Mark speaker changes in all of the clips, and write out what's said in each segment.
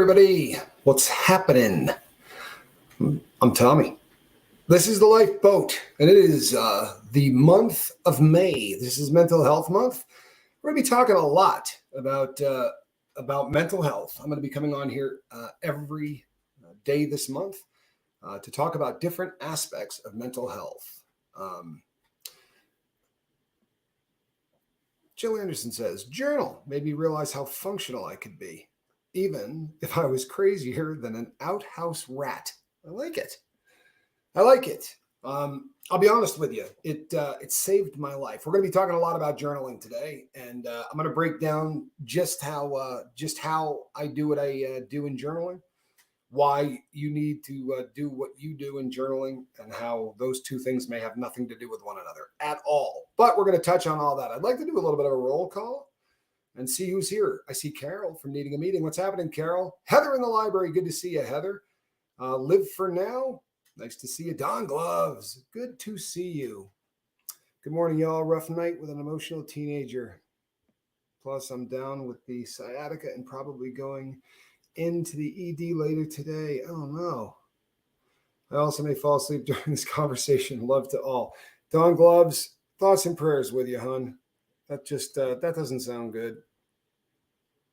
Speaker 1: everybody, what's happening? I'm Tommy. This is the Lifeboat, and it is the month of May. This is Mental Health Month. We're going to be talking a lot about mental health. I'm going to be coming on here every day this month to talk about different aspects of mental health. Jill Anderson says, journal made me realize how functional I could be, even if I was crazier than an outhouse rat. I like it. I'll be honest with you. It saved my life. We're going to be talking a lot about journaling today, and I'm going to break down just how I do what I do in journaling, why you need to do what you do in journaling, and how those two things may have nothing to do with one another at all. But we're going to touch on all that. I'd like to do a little bit of a roll call and see who's here. I see Carol from Needing a Meeting. What's happening, Carol? Heather in the library. Good to see you, Heather. Live for Now. Nice to see you. Don Gloves. Good to see you. Good morning, y'all. Rough night with an emotional teenager. Plus, I'm down with the sciatica and probably going into the ED later today. Oh, no. I also may fall asleep during this conversation. Love to all. Don Gloves, thoughts and prayers with you, hon. That doesn't sound good.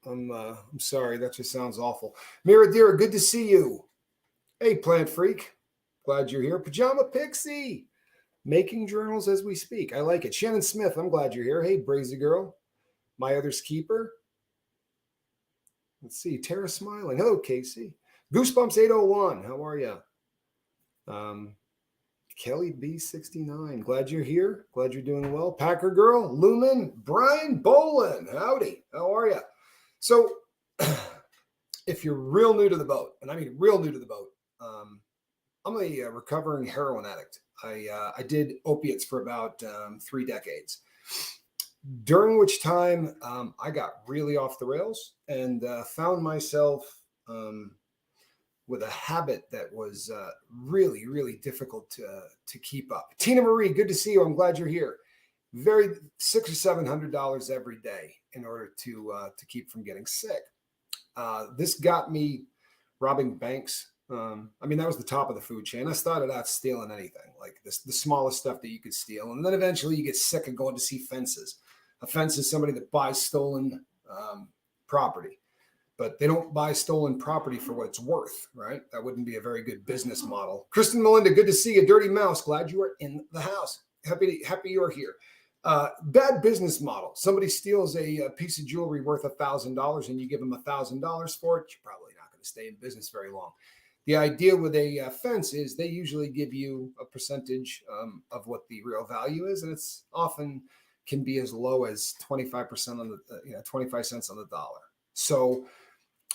Speaker 1: I'm sorry. That just sounds awful. Mira Deera, good to see you. Hey, Plant Freak. Glad you're here. Pajama Pixie. Making journals as we speak. I like it. Shannon Smith, I'm glad you're here. Hey, Brazy Girl. My Other's Keeper. Let's see. Tara Smiling. Hello, Casey. Goosebumps 801. How are you? Kelly B69. Glad you're here. Glad you're doing well. Packer Girl. Lumen. Brian Bolin. Howdy. How are you? So if you're real new to the boat, and I mean real new to the boat, I'm a recovering heroin addict. I did opiates for about 3 decades, during which time I got really off the rails and found myself with a habit that was really, really difficult to keep up. Tina Marie, good to see you. I'm glad you're here. $600 or $700 every day in order to keep from getting sick. This got me robbing banks. That was the top of the food chain. I started out stealing anything, like the smallest stuff that you could steal. And then eventually you get sick of going to see fences. A fence is somebody that buys stolen property, but they don't buy stolen property for what it's worth, right? That wouldn't be a very good business model. Kristen Melinda, good to see you. Dirty Mouse, glad you are in the house. Happy you're here. Bad business model. Somebody steals a piece of jewelry worth $1,000 and you give them $1,000 for it. You're probably not going to stay in business very long. The idea with a fence is they usually give you a percentage of what the real value is, and it's often can be as low as 25% on the 25 cents on the dollar. So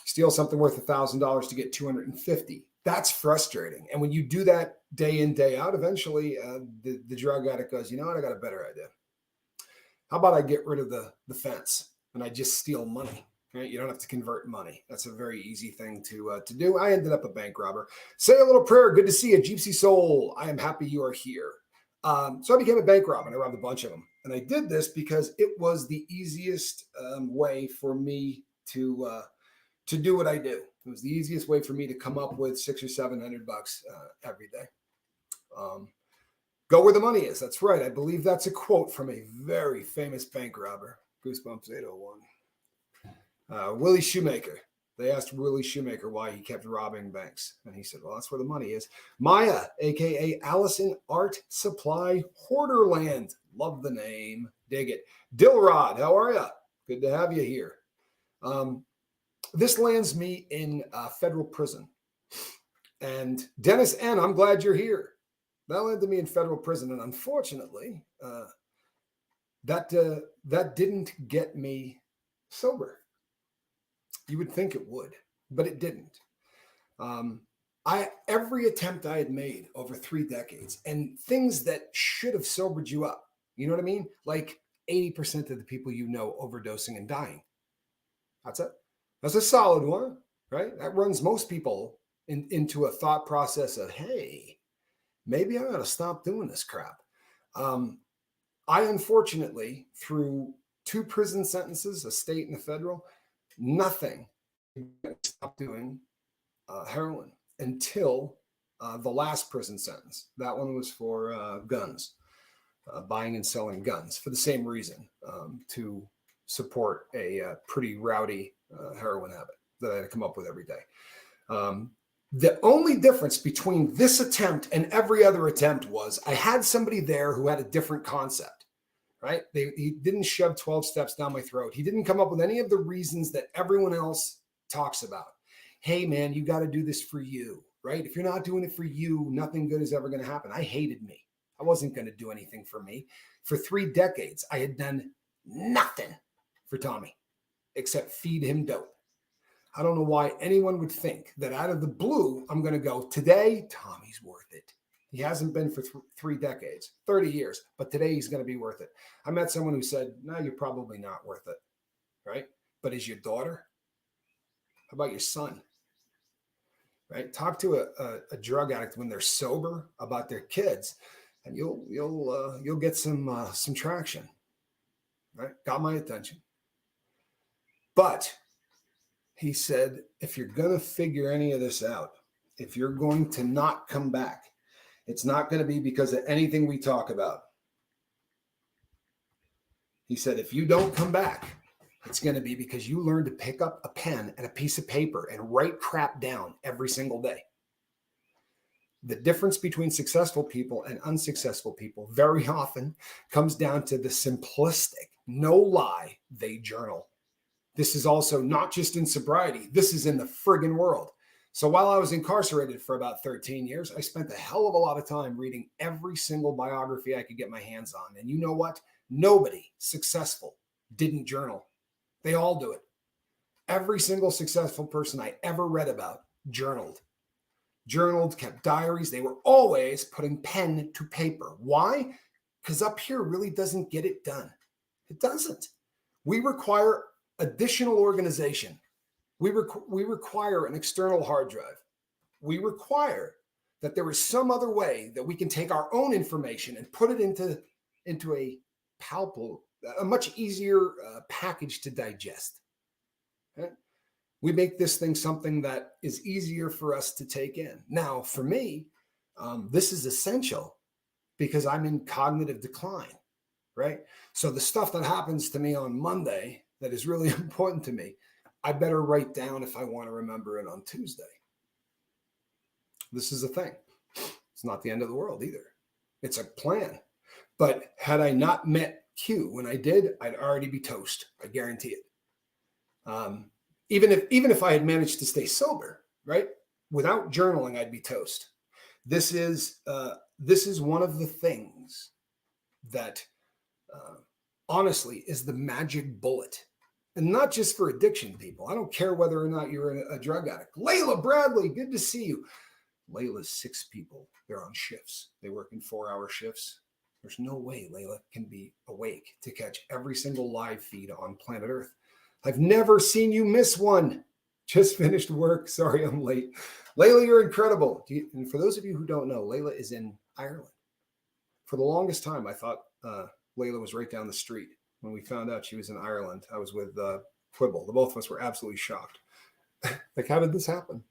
Speaker 1: steal something worth $1,000 to get $250. That's frustrating. And when you do that day in, day out, eventually the drug addict goes, you know what, I got a better idea. How about I get rid of the fence and I just steal money? Right? You don't have to convert money. That's a very easy thing to do. I ended up a bank robber. Say a little prayer. Good to see you, Gypsy Soul. I am happy you are here. So I became a bank robber and I robbed a bunch of them. And I did this because it was the easiest way for me to do what I do. It was the easiest way for me to come up with $600 or $700 every day. Go where the money is. That's right. I believe that's a quote from a very famous bank robber. Goosebumps 801. Willie Shoemaker. They asked Willie Shoemaker why he kept robbing banks. And he said, well, that's where the money is. Maya, a.k.a. Allison Art Supply Hoarderland. Love the name. Dig it. Dilrod, how are you? Good to have you here. This lands me in federal prison. And Dennis N., I'm glad you're here. That landed me in federal prison. And unfortunately, that didn't get me sober. You would think it would, but it didn't. Every attempt I had made over 3 decades and things that should have sobered you up, you know what I mean? Like 80% of the people you know overdosing and dying. That's a solid one, right? That runs most people into a thought process of, hey, maybe I ought to stop doing this crap. I unfortunately, through 2 prison sentences, a state and a federal, nothing stopped doing heroin until the last prison sentence. That one was for guns, buying and selling guns for the same reason, to support a pretty rowdy heroin habit that I had to come up with every day. The only difference between this attempt and every other attempt was I had somebody there who had a different concept, right? He didn't shove 12 steps down my throat. He didn't come up with any of the reasons that everyone else talks about. Hey, man, you got to do this for you, right? If you're not doing it for you, nothing good is ever going to happen. I hated me. I wasn't going to do anything for me. For 3 decades, I had done nothing for Tommy except feed him dope. I don't know why anyone would think that out of the blue, I'm going to go, today, Tommy's worth it. He hasn't been for 3 decades, 30 years, but today he's going to be worth it. I met someone who said, no, you're probably not worth it, right? But is your daughter? How about your son? Right? Talk to a drug addict when they're sober about their kids, and you'll get some traction. Right? Got my attention. But he said, if you're going to figure any of this out, if you're going to not come back, it's not going to be because of anything we talk about. He said, if you don't come back, it's going to be because you learn to pick up a pen and a piece of paper and write crap down every single day. The difference between successful people and unsuccessful people very often comes down to the simplistic, no lie, they journal. This is also not just in sobriety. This is in the friggin' world. So while I was incarcerated for about 13 years, I spent a hell of a lot of time reading every single biography I could get my hands on. And you know what? Nobody successful didn't journal. They all do it. Every single successful person I ever read about journaled, kept diaries. They were always putting pen to paper. Why? Because up here really doesn't get it done. It doesn't. We require additional organization. We require an external hard drive. We require that there is some other way that we can take our own information and put it into a palpable, a much easier package to digest. Okay? We make this thing something that is easier for us to take in. Now, for me, this is essential because I'm in cognitive decline, right? So the stuff that happens to me on Monday that is really important to me, I better write down if I want to remember it on Tuesday. This is a thing. It's not the end of the world either. It's a plan. But had I not met Q when I did, I'd already be toast. I guarantee it. Even if I had managed to stay sober, right? Without journaling, I'd be toast. This is one of the things that honestly is the magic bullet. And not just for addiction people. I don't care whether or not you're a drug addict. Layla Bradley, good to see you. Layla's 6 people. They're on shifts. They work in 4-hour shifts. There's no way Layla can be awake to catch every single live feed on planet Earth. I've never seen you miss one. Just finished work. Sorry, I'm late. Layla, you're incredible. And for those of you who don't know, Layla is in Ireland. For the longest time, I thought Layla was right down the street. When we found out she was in Ireland, I was with Quibble. The both of us were absolutely shocked. Like, how did this happen?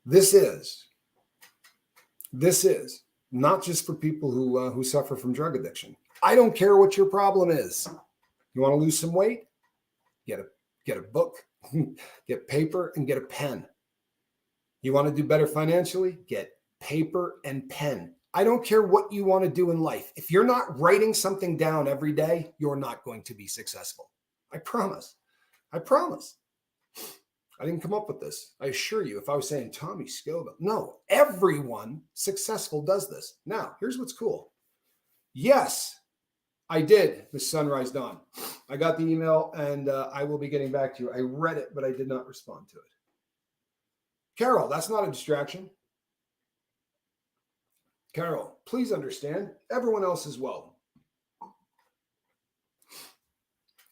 Speaker 1: This is not just for people who suffer from drug addiction. I don't care what your problem is. You want to lose some weight? Get a book, get paper, and get a pen. You want to do better financially? Get paper and pen. I don't care what you want to do in life. If you're not writing something down every day, you're not going to be successful. I promise. I didn't come up with this. I assure you, if I was saying Tommy Scoba, no, everyone successful does this. Now, here's what's cool. Yes, I did, Miss Sunrise Dawn. I got the email and I will be getting back to you. I read it, but I did not respond to it. Carol, that's not a distraction. Carol, please understand, everyone else as well.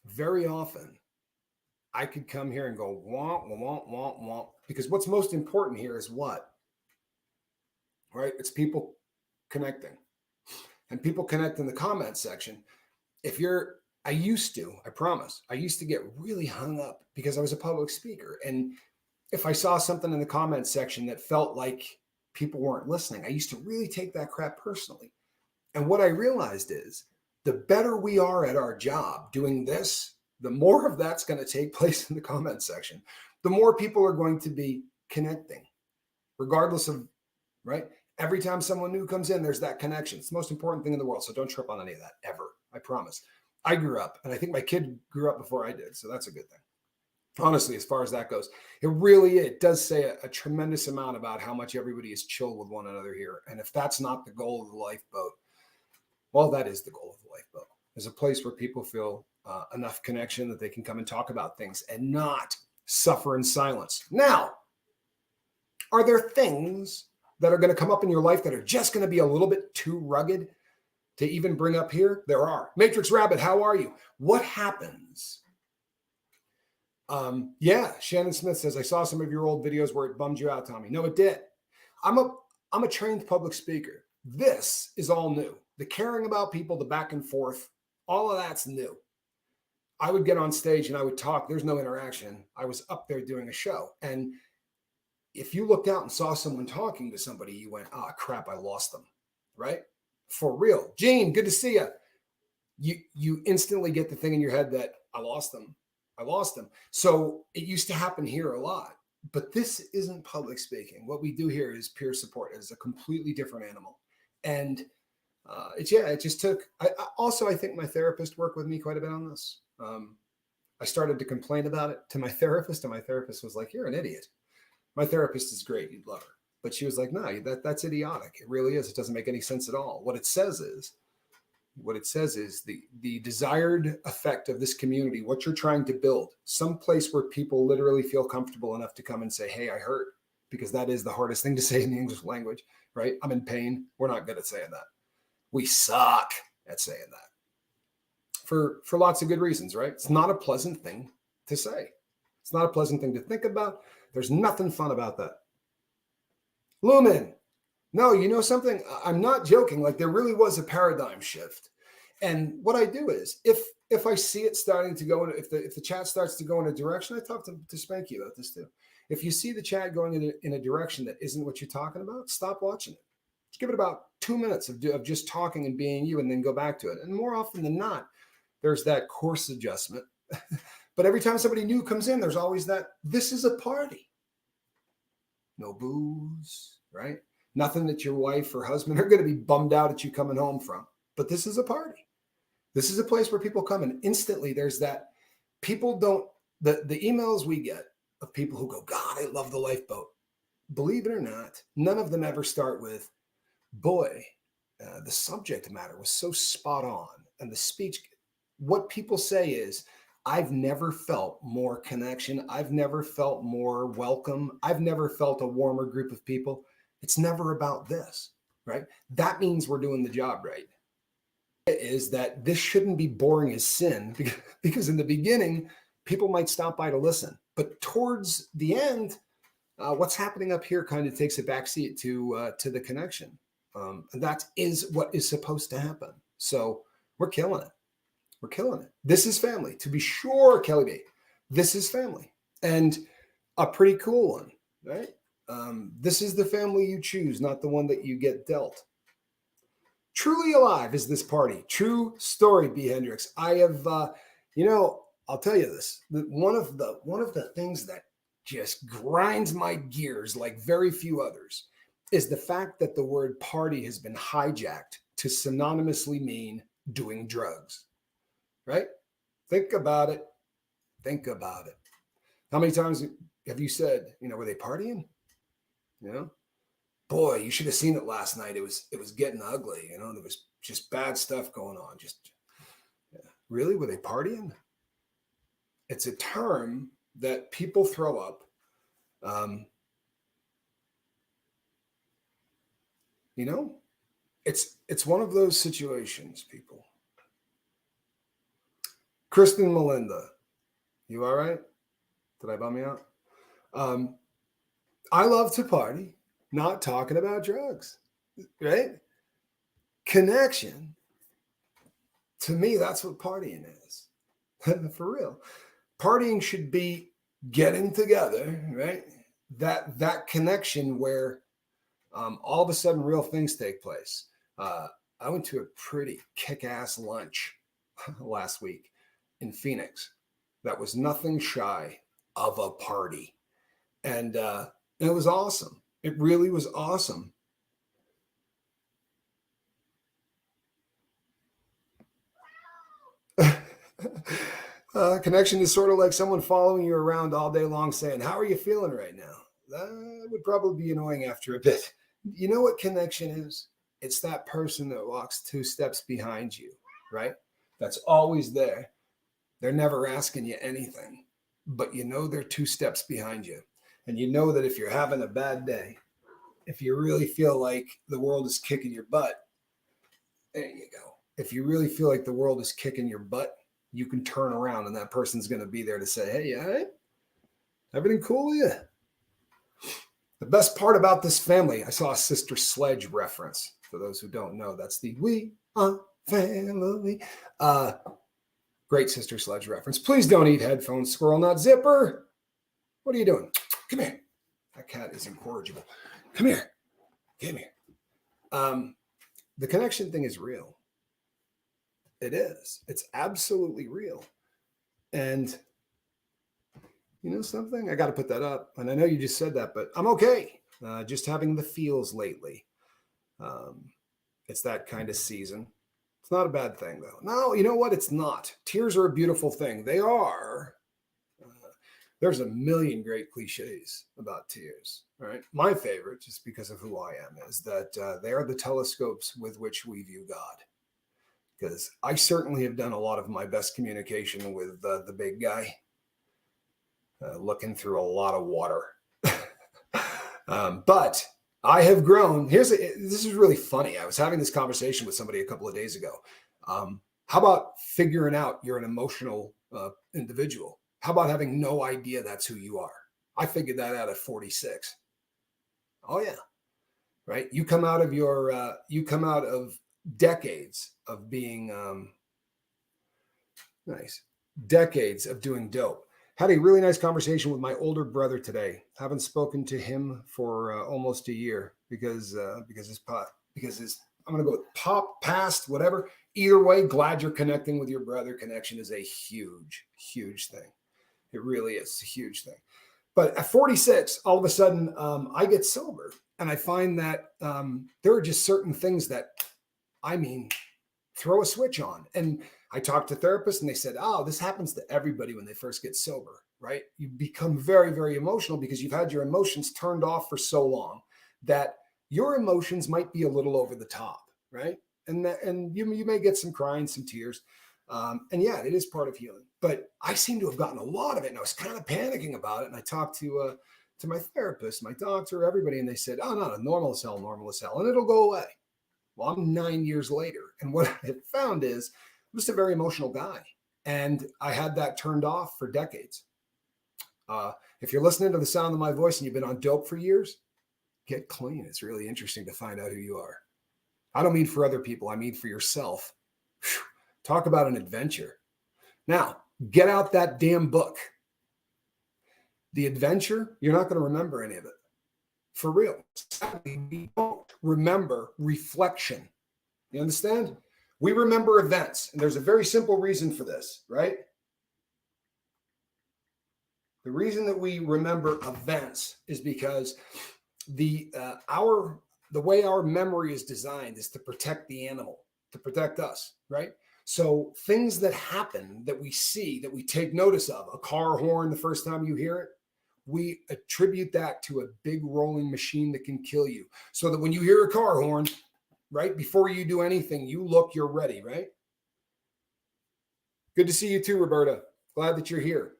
Speaker 1: Very often, I could come here and go, womp, womp, womp, womp, because what's most important here is what? Right? It's people connecting. And people connect in the comment section. If you're I promise, I used to get really hung up because I was a public speaker. And if I saw something in the comments section that felt like people weren't listening, I used to really take that crap personally. And what I realized is the better we are at our job doing this, the more of that's going to take place in the comments section. The more people are going to be connecting, regardless of, right? Every time someone new comes in, there's that connection. It's the most important thing in the world. So don't trip on any of that ever. I promise. I grew up, and I think my kid grew up before I did. So that's a good thing. Honestly, as far as that goes, it does say a tremendous amount about how much everybody is chill with one another here. And if that's not the goal of the lifeboat, well, that is the goal of the lifeboat. There's a place where people feel enough connection that they can come and talk about things and not suffer in silence. Now, are there things that are going to come up in your life that are just going to be a little bit too rugged to even bring up here? There are. Matrix Rabbit, how are you? What happens? Yeah, Shannon Smith says, I saw some of your old videos where it bummed you out, Tommy. No, it did. I'm a trained public speaker. This is all new. The caring about people, the back and forth, all of that's new. I would get on stage and I would talk. There's no interaction. I was up there doing a show. And if you looked out and saw someone talking to somebody, you went, ah, crap, I lost them, right? For real. Gene, good to see you. You instantly get the thing in your head that I lost them. So it used to happen here a lot, but this isn't public speaking. What we do here is peer support. It's a completely different animal. And it just took, I think my therapist worked with me quite a bit on this. I started to complain about it to my therapist, and my therapist was like, you're an idiot. My therapist is great. You'd love her. But she was like, no, that's idiotic. It really is. It doesn't make any sense at all. What it says is the desired effect of this community, what you're trying to build, some place where people literally feel comfortable enough to come and say, hey, I hurt, because that is the hardest thing to say in the English language, right? I'm in pain. We're not good at saying that. We suck at saying that for lots of good reasons, right? It's not a pleasant thing to say. It's not a pleasant thing to think about. There's nothing fun about that. Lumen, no, you know something? I'm not joking. Like, there really was a paradigm shift. And what I do is, if I see it starting to go, if the chat starts to go in a direction, I talk to Spanky about this too. If you see the chat going in a direction that isn't what you're talking about, stop watching it. Just give it about 2 minutes of just talking and being you, and then go back to it. And more often than not, there's that course adjustment. But every time somebody new comes in, there's always that, this is a party. No booze, right? Nothing that your wife or husband are going to be bummed out at you coming home from. But this is a party. This is a place where people come, and instantly there's that. People don't, the emails we get of people who go, God, I love the lifeboat. Believe it or not, none of them ever start with, boy, the subject matter was so spot on. And the speech, what people say is, I've never felt more connection. I've never felt more welcome. I've never felt a warmer group of people. It's never about this, right? That means we're doing the job right. Is that this shouldn't be boring as sin, because in the beginning, people might stop by to listen. But towards the end, what's happening up here kind of takes a backseat to the connection. And that is what is supposed to happen. So we're killing it. We're killing it. This is family, to be sure, Kelly B. This is family, and a pretty cool one, right? This is the family you choose, not the one that you get dealt. Truly alive is this party. True story, B. Hendricks. I have, I'll tell you this. One of the things that just grinds my gears like very few others is the fact that the word party has been hijacked to synonymously mean doing drugs. Right? Think about it. Think about it. How many times have you said, were they partying? Boy, you should have seen it last night. It was getting ugly. There was just bad stuff going on. Really? Were they partying? It's a term that people throw up. It's one of those situations, people. Kristen Melinda, you all right? Did I bum you out? I love to party, not talking about drugs, right? Connection To me, that's what partying is. For real. Partying should be getting together, right? That connection where all of a sudden real things take place. I went to a pretty kick-ass lunch last week in Phoenix that was nothing shy of a party. And it was awesome. It really was awesome. Connection is sort of like someone following you around all day long saying, how are you feeling right now? That would probably be annoying after a bit. You know what connection is? It's that person that walks 2 steps behind you, right? That's always there. They're never asking you anything, but you know they're 2 steps behind you. And you know that if you're having a bad day, if you really feel like the world is kicking your butt, there you go. If you really feel like the world is kicking your butt, you can turn around and that person's going to be there to say, hey, all right? Everything cool with you? The best part about this family, I saw a Sister Sledge reference. For those who don't know, that's the We Are Family. Great Sister Sledge reference. Please don't eat headphones, squirrel nut zipper. What are you doing? Come here. That cat is incorrigible. Come here. Come here. The connection thing is real. It is. It's absolutely real. And you know something? I got to put that up. And I know you just said that, but I'm okay. Just having the feels lately. It's that kind of season. It's not a bad thing, though. No, you know what? It's not. Tears are a beautiful thing. They are. There's a million great cliches about tears. All right. My favorite, just because of who I am, is that they are the telescopes with which we view God. Because I certainly have done a lot of my best communication with the big guy, looking through a lot of water. But I have grown. This is really funny. I was having this conversation with somebody a couple of days ago. How about figuring out you're an emotional individual? How about having no idea that's who you are? I figured that out at 46. Oh yeah, right. You come out of decades of being nice, decades of doing dope. Had a really nice conversation with my older brother today. Haven't spoken to him for almost a year because I'm gonna go with pop, past, whatever. Either way, glad you're connecting with your brother. Connection is a huge, huge thing. It really is. It's a huge thing. But at 46, all of a sudden, I get sober, and I find that there are just certain things that, throw a switch on. And I talked to therapists, and they said, "Oh, this happens to everybody when they first get sober, right? You become very, very emotional because you've had your emotions turned off for so long that your emotions might be a little over the top, right? And you may get some crying, some tears." And yeah, it is part of healing. But I seem to have gotten a lot of it, and I was kind of panicking about it. And I talked to my therapist, my doctor, everybody, and they said, "Oh, no, normal as hell, and it'll go away." Well, I'm 9 years later, and what I had found is I'm just a very emotional guy, and I had that turned off for decades. If you're listening to the sound of my voice and you've been on dope for years, get clean. It's really interesting to find out who you are. I don't mean for other people. I mean for yourself. Whew. Talk about an adventure. Now, get out that damn book. The adventure, you're not going to remember any of it. For real. Sadly, we don't remember reflection. You understand? We remember events, and there's a very simple reason for this, right? The reason that we remember events is because the way our memory is designed is to protect the animal, to protect us, right? So things that happen that we see, that we take notice of, a car horn the first time you hear it, we attribute that to a big rolling machine that can kill you. So that when you hear a car horn, right, before you do anything, you look, you're ready, right? Good to see you too, Roberta. Glad that you're here.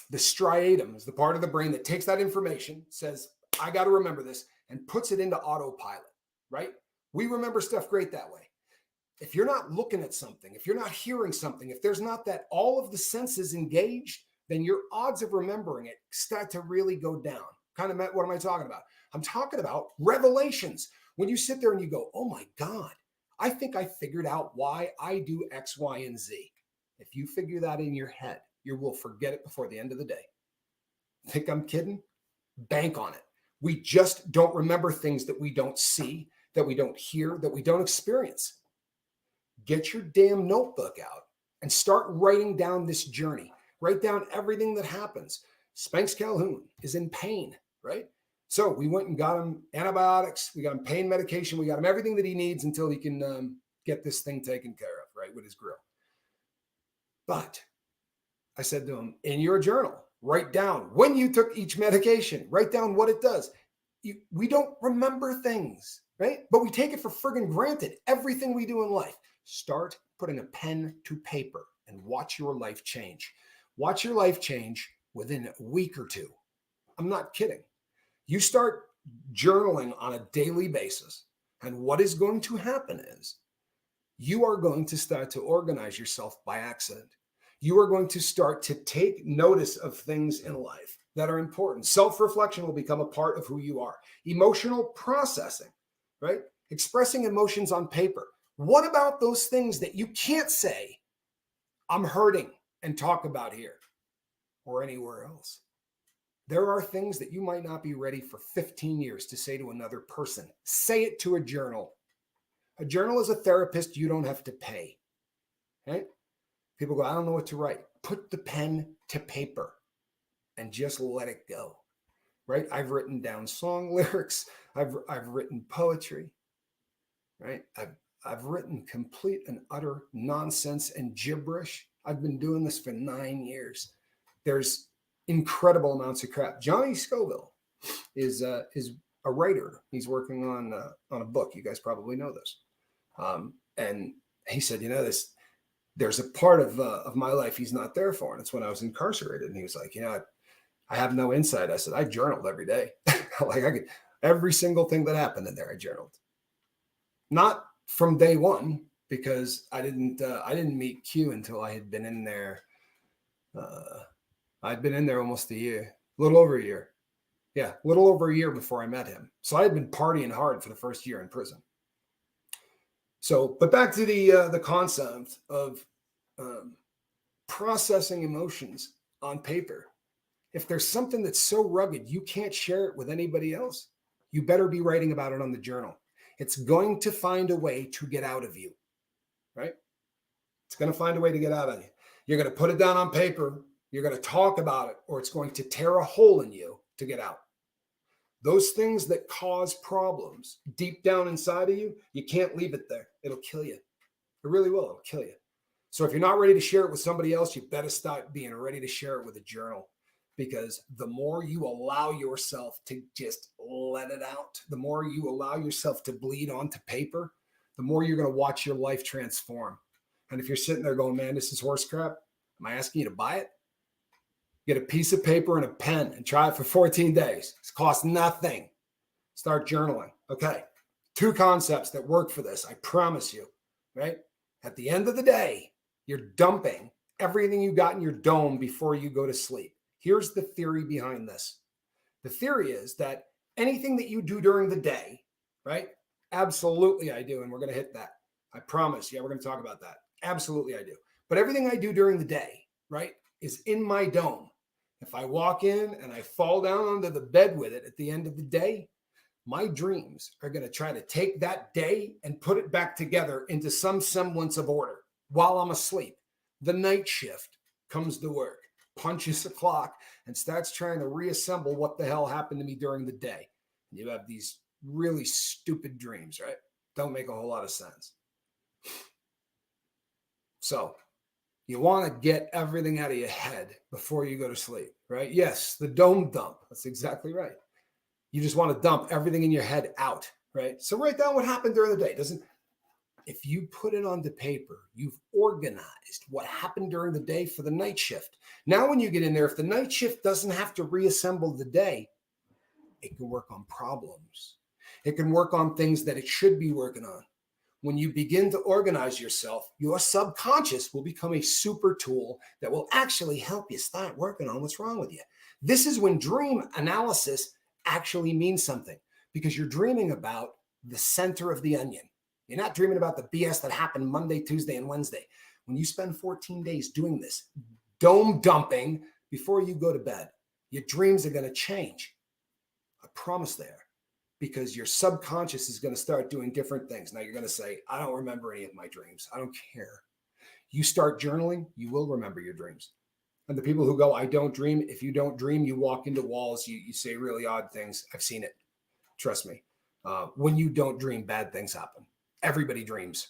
Speaker 1: The striatum is the part of the brain that takes that information, says, I got to remember this, and puts it into autopilot, right? We remember stuff great that way. If you're not looking at something, if you're not hearing something, if there's not that all of the senses engaged, then your odds of remembering it start to really go down. What am I talking about? I'm talking about revelations. When you sit there and you go, oh my God, I think I figured out why I do X, Y, and Z. If you figure that in your head, you will forget it before the end of the day. Think I'm kidding? Bank on it. We just don't remember things that we don't see, that we don't hear, that we don't experience. Get your damn notebook out and start writing down this journey. Write down everything that happens. Spanx Calhoun is in pain, right? So we went and got him antibiotics. We got him pain medication. We got him everything that he needs until he can get this thing taken care of, right, with his grill. But I said to him, in your journal, write down when you took each medication. Write down what it does. We don't remember things, right? But we take it for friggin' granted. Everything we do in life. Start putting a pen to paper and watch your life change. Watch your life change within a week or two. I'm not kidding. You start journaling on a daily basis, and what is going to happen is you are going to start to organize yourself by accident. You are going to start to take notice of things in life that are important. Self-reflection will become a part of who you are. Emotional processing, right? Expressing emotions on paper. What about those things that you can't say, I'm hurting, and talk about here or anywhere else? There are things that you might not be ready for 15 years to say to another person. Say it to a journal. A journal is a therapist you don't have to pay. Right? People go, I don't know what to write. Put the pen to paper and just let it go. Right? I've written down song lyrics. I've written poetry. Right? I've written complete and utter nonsense and gibberish. I've been doing this for 9 years. There's incredible amounts of crap. Johnny Scoville is a writer. He's working on a book. You guys probably know this. And he said, there's a part of my life he's not there for. And it's when I was incarcerated. And he was like, I have no insight. I said, I journaled every day. Every single thing that happened in there, I journaled. Not from day one, because I didn't meet Q until I had been in there. I'd been in there almost a year, a little over a year. Yeah, a little over a year before I met him. So I had been partying hard for the first year in prison. So, but back to the concept of processing emotions on paper. If there's something that's so rugged you can't share it with anybody else, you better be writing about it on the journal. It's going to find a way to get out of you, right? It's going to find a way to get out of you. You're going to put it down on paper. You're going to talk about it, or it's going to tear a hole in you to get out. Those things that cause problems deep down inside of you, you can't leave it there. It'll kill you. It really will. It'll kill you. So if you're not ready to share it with somebody else, you better start being ready to share it with a journal, because the more you allow yourself to just let it out, the more you allow yourself to bleed onto paper, the more you're going to watch your life transform. And if you're sitting there going, man, this is horse crap, am I asking you to buy it? Get a piece of paper and a pen and try it for 14 days. It costs nothing. Start journaling. Okay. 2 concepts that work for this. I promise you, right? At the end of the day, you're dumping everything you got in your dome before you go to sleep. Here's the theory behind this. The theory is that anything that you do during the day, right? Absolutely I do. And we're going to hit that. I promise. Yeah, we're going to talk about that. Absolutely I do. But everything I do during the day, right, is in my dome. If I walk in and I fall down onto the bed with it at the end of the day, my dreams are going to try to take that day and put it back together into some semblance of order while I'm asleep. The night shift comes to work, punches the clock, and starts trying to reassemble what the hell happened to me during the day. You have these really stupid dreams, right? Don't make a whole lot of sense. So you want to get everything out of your head before you go to sleep, right? Yes, the dome dump. That's exactly right. You just want to dump everything in your head out, right? So write down what happened during the day. If you put it onto paper, you've organized what happened during the day for the night shift. Now, when you get in there, if the night shift doesn't have to reassemble the day, it can work on problems. It can work on things that it should be working on. When you begin to organize yourself, your subconscious will become a super tool that will actually help you start working on what's wrong with you. This is when dream analysis actually means something, because you're dreaming about the center of the onion. You're not dreaming about the BS that happened Monday, Tuesday, and Wednesday. When you spend 14 days doing this, dome dumping before you go to bed, your dreams are going to change. I promise they are, because your subconscious is going to start doing different things. Now you're going to say, I don't remember any of my dreams. I don't care. You start journaling, you will remember your dreams. And the people who go, I don't dream, if you don't dream, you walk into walls, you say really odd things. I've seen it. Trust me. When you don't dream, bad things happen. Everybody dreams.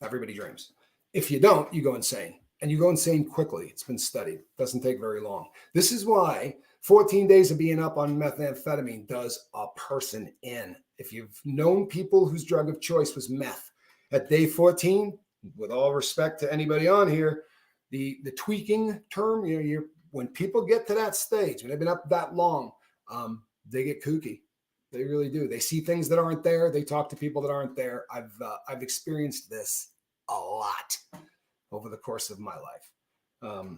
Speaker 1: Everybody dreams. If you don't, you go insane. And you go insane quickly. It's been studied. It doesn't take very long. This is why 14 days of being up on methamphetamine does a person in. If you've known people whose drug of choice was meth, at day 14, with all respect to anybody on here, the tweaking term, when people get to that stage, when they've been up that long, they get kooky. They really do. They see things that aren't there. They talk to people that aren't there. I've experienced this a lot over the course of my life.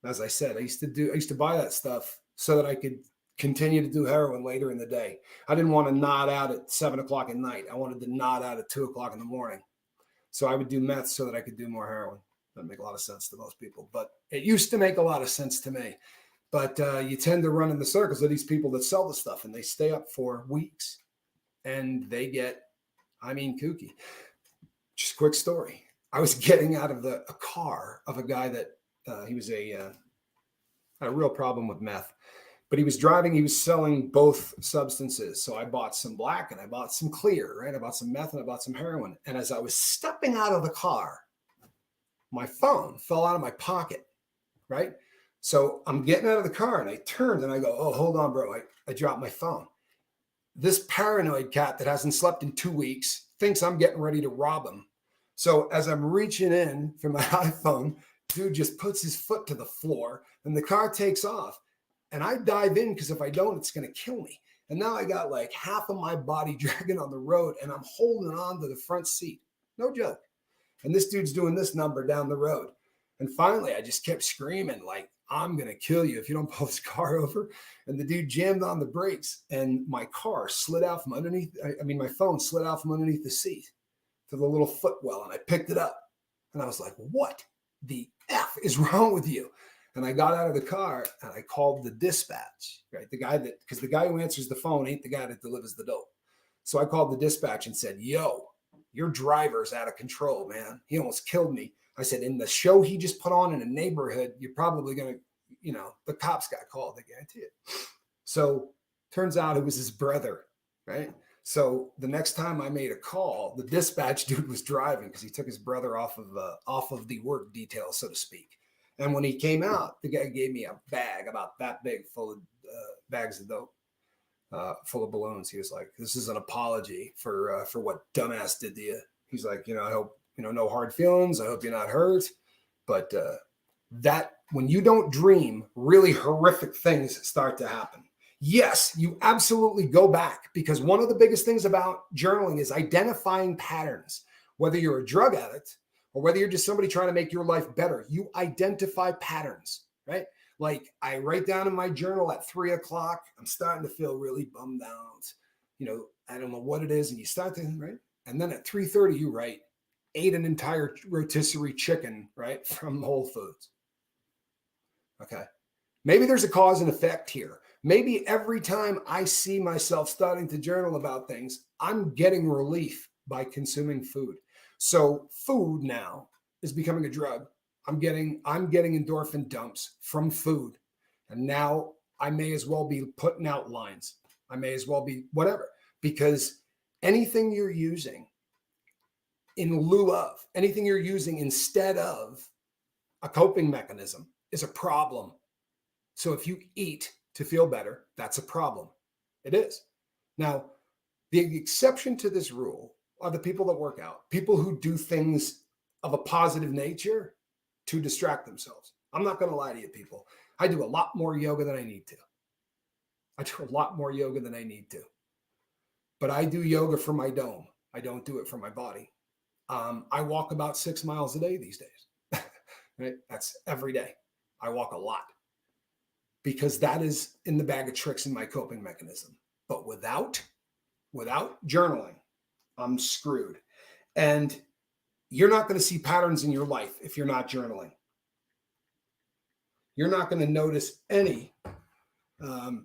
Speaker 1: As I said, I used to buy that stuff so that I could continue to do heroin later in the day. I didn't want to nod out at 7 o'clock at night. I wanted to nod out at 2 o'clock in the morning. So I would do meth so that I could do more heroin. Doesn't make a lot of sense to most people, but it used to make a lot of sense to me. But you tend to run in the circles of these people that sell the stuff, and they stay up for weeks and they get, kooky. Just a quick story. I was getting out of a car of a guy that he was had a real problem with meth, but he was driving, he was selling both substances. So I bought some black and I bought some clear, right? I bought some meth and I bought some heroin. And as I was stepping out of the car, my phone fell out of my pocket, right? So I'm getting out of the car and I turned and I go, oh, hold on, bro. I dropped my phone. This paranoid cat that hasn't slept in 2 weeks thinks I'm getting ready to rob him. So as I'm reaching in for my iPhone, dude just puts his foot to the floor and the car takes off. And I dive in because if I don't, it's going to kill me. And now I got like half of my body dragging on the road and I'm holding on to the front seat. No joke. And this dude's doing this number down the road. And finally, I just kept screaming like, I'm going to kill you if you don't pull this car over. And the dude jammed on the brakes and my car slid out from underneath. My phone slid out from underneath the seat to the little footwell. And I picked it up and I was like, what the F is wrong with you? And I got out of the car and I called the dispatch, right? Because the guy who answers the phone ain't the guy that delivers the dope. So I called the dispatch and said, yo, your driver's out of control, man. He almost killed me. I said, in the show he just put on in a neighborhood, you're probably going to, the cops got called, I guarantee it. So turns out it was his brother, right? So the next time I made a call, the dispatch dude was driving because he took his brother off of the work detail, so to speak. And when he came out, the guy gave me a bag about that big full of bags of dope, full of balloons. He was like, this is an apology for what dumbass did to you. He's like, I hope, no hard feelings. I hope you're not hurt. But that when you don't dream, really horrific things start to happen. Yes, you absolutely go back, because one of the biggest things about journaling is identifying patterns. Whether you're a drug addict or whether you're just somebody trying to make your life better, you identify patterns, right? Like I write down in my journal at 3 o'clock, I'm starting to feel really bummed out. I don't know what it is. And you start to, right? And then at 3:30, you write, ate an entire rotisserie chicken, right? From Whole Foods. Okay. Maybe there's a cause and effect here. Maybe every time I see myself starting to journal about things, I'm getting relief by consuming food. So food now is becoming a drug. I'm getting endorphin dumps from food. And now I may as well be putting out lines. I may as well be whatever, because anything you're using in lieu of, anything you're using instead of a coping mechanism is a problem. So if you eat to feel better, that's a problem. It is. Now, the exception to this rule are the people that work out, people who do things of a positive nature to distract themselves. I'm not going to lie to you, people. I do a lot more yoga than I need to. But I do yoga for my dome. I don't do it for my body. I walk about 6 miles a day these days. Right? That's every day. I walk a lot because that is in the bag of tricks in my coping mechanism. But without journaling, I'm screwed. And you're not going to see patterns in your life if you're not journaling. You're not going to notice any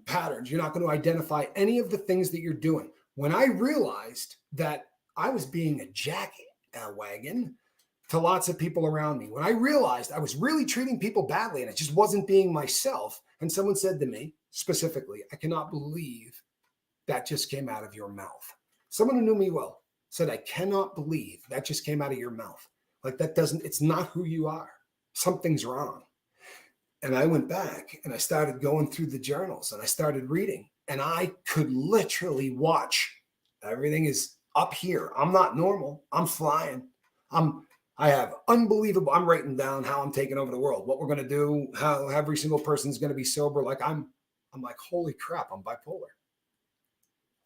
Speaker 1: patterns. You're not going to identify any of the things that you're doing. When I realized that I was being a jackwagon to lots of people around me, when I realized I was really treating people badly and I just wasn't being myself, and someone said to me specifically, I cannot believe that just came out of your mouth. Someone who knew me well said, I cannot believe that just came out of your mouth. Like that doesn't, it's not who you are. Something's wrong. And I went back and I started going through the journals and I started reading, and I could literally watch. Everything is up here. I'm not normal. I'm flying. I have unbelievable. I'm writing down how I'm taking over the world, what we're going to do, how every single person's going to be sober. Like I'm like, holy crap, I'm bipolar.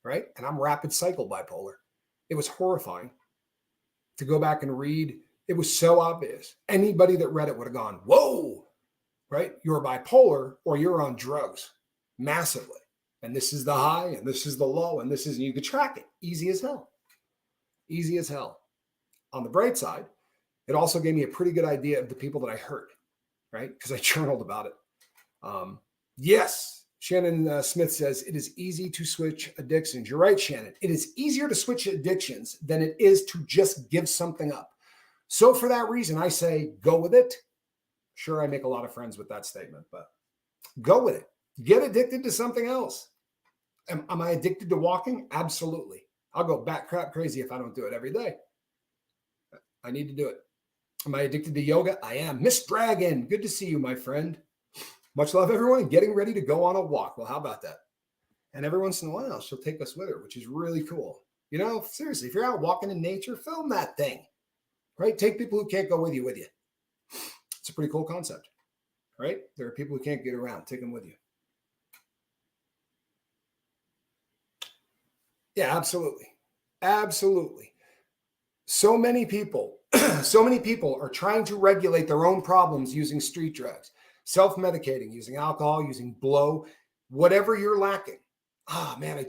Speaker 1: Right? And I'm rapid cycle bipolar. It was horrifying to go back and read. It was so obvious. Anybody that read it would have gone, whoa, right? You're bipolar or you're on drugs massively. And this is the high and this is the low and this is, and you could track it. Easy as hell. Easy as hell. On the bright side, it also gave me a pretty good idea of the people that I hurt, right? Because I journaled about it. Yes. Shannon Smith says, it is easy to switch addictions. You're right, Shannon. It is easier to switch addictions than it is to just give something up. So for that reason, I say, go with it. Sure, I make a lot of friends with that statement, but go with it. Get addicted to something else. Am I addicted to walking? Absolutely. I'll go bat crap crazy if I don't do it every day. I need to do it. Am I addicted to yoga? I am. Miss Dragon, good to see you, my friend. Much love, everyone, and getting ready to go on a walk. Well, how about that? And every once in a while, she'll take us with her, which is really cool. You know, seriously, if you're out walking in nature, film that thing, right? Take people who can't go with you. It's a pretty cool concept, right? There are people who can't get around. Take them with you. Yeah, absolutely. Absolutely. So many people are trying to regulate their own problems using street drugs, self-medicating, using alcohol, using blow, whatever you're lacking. Man,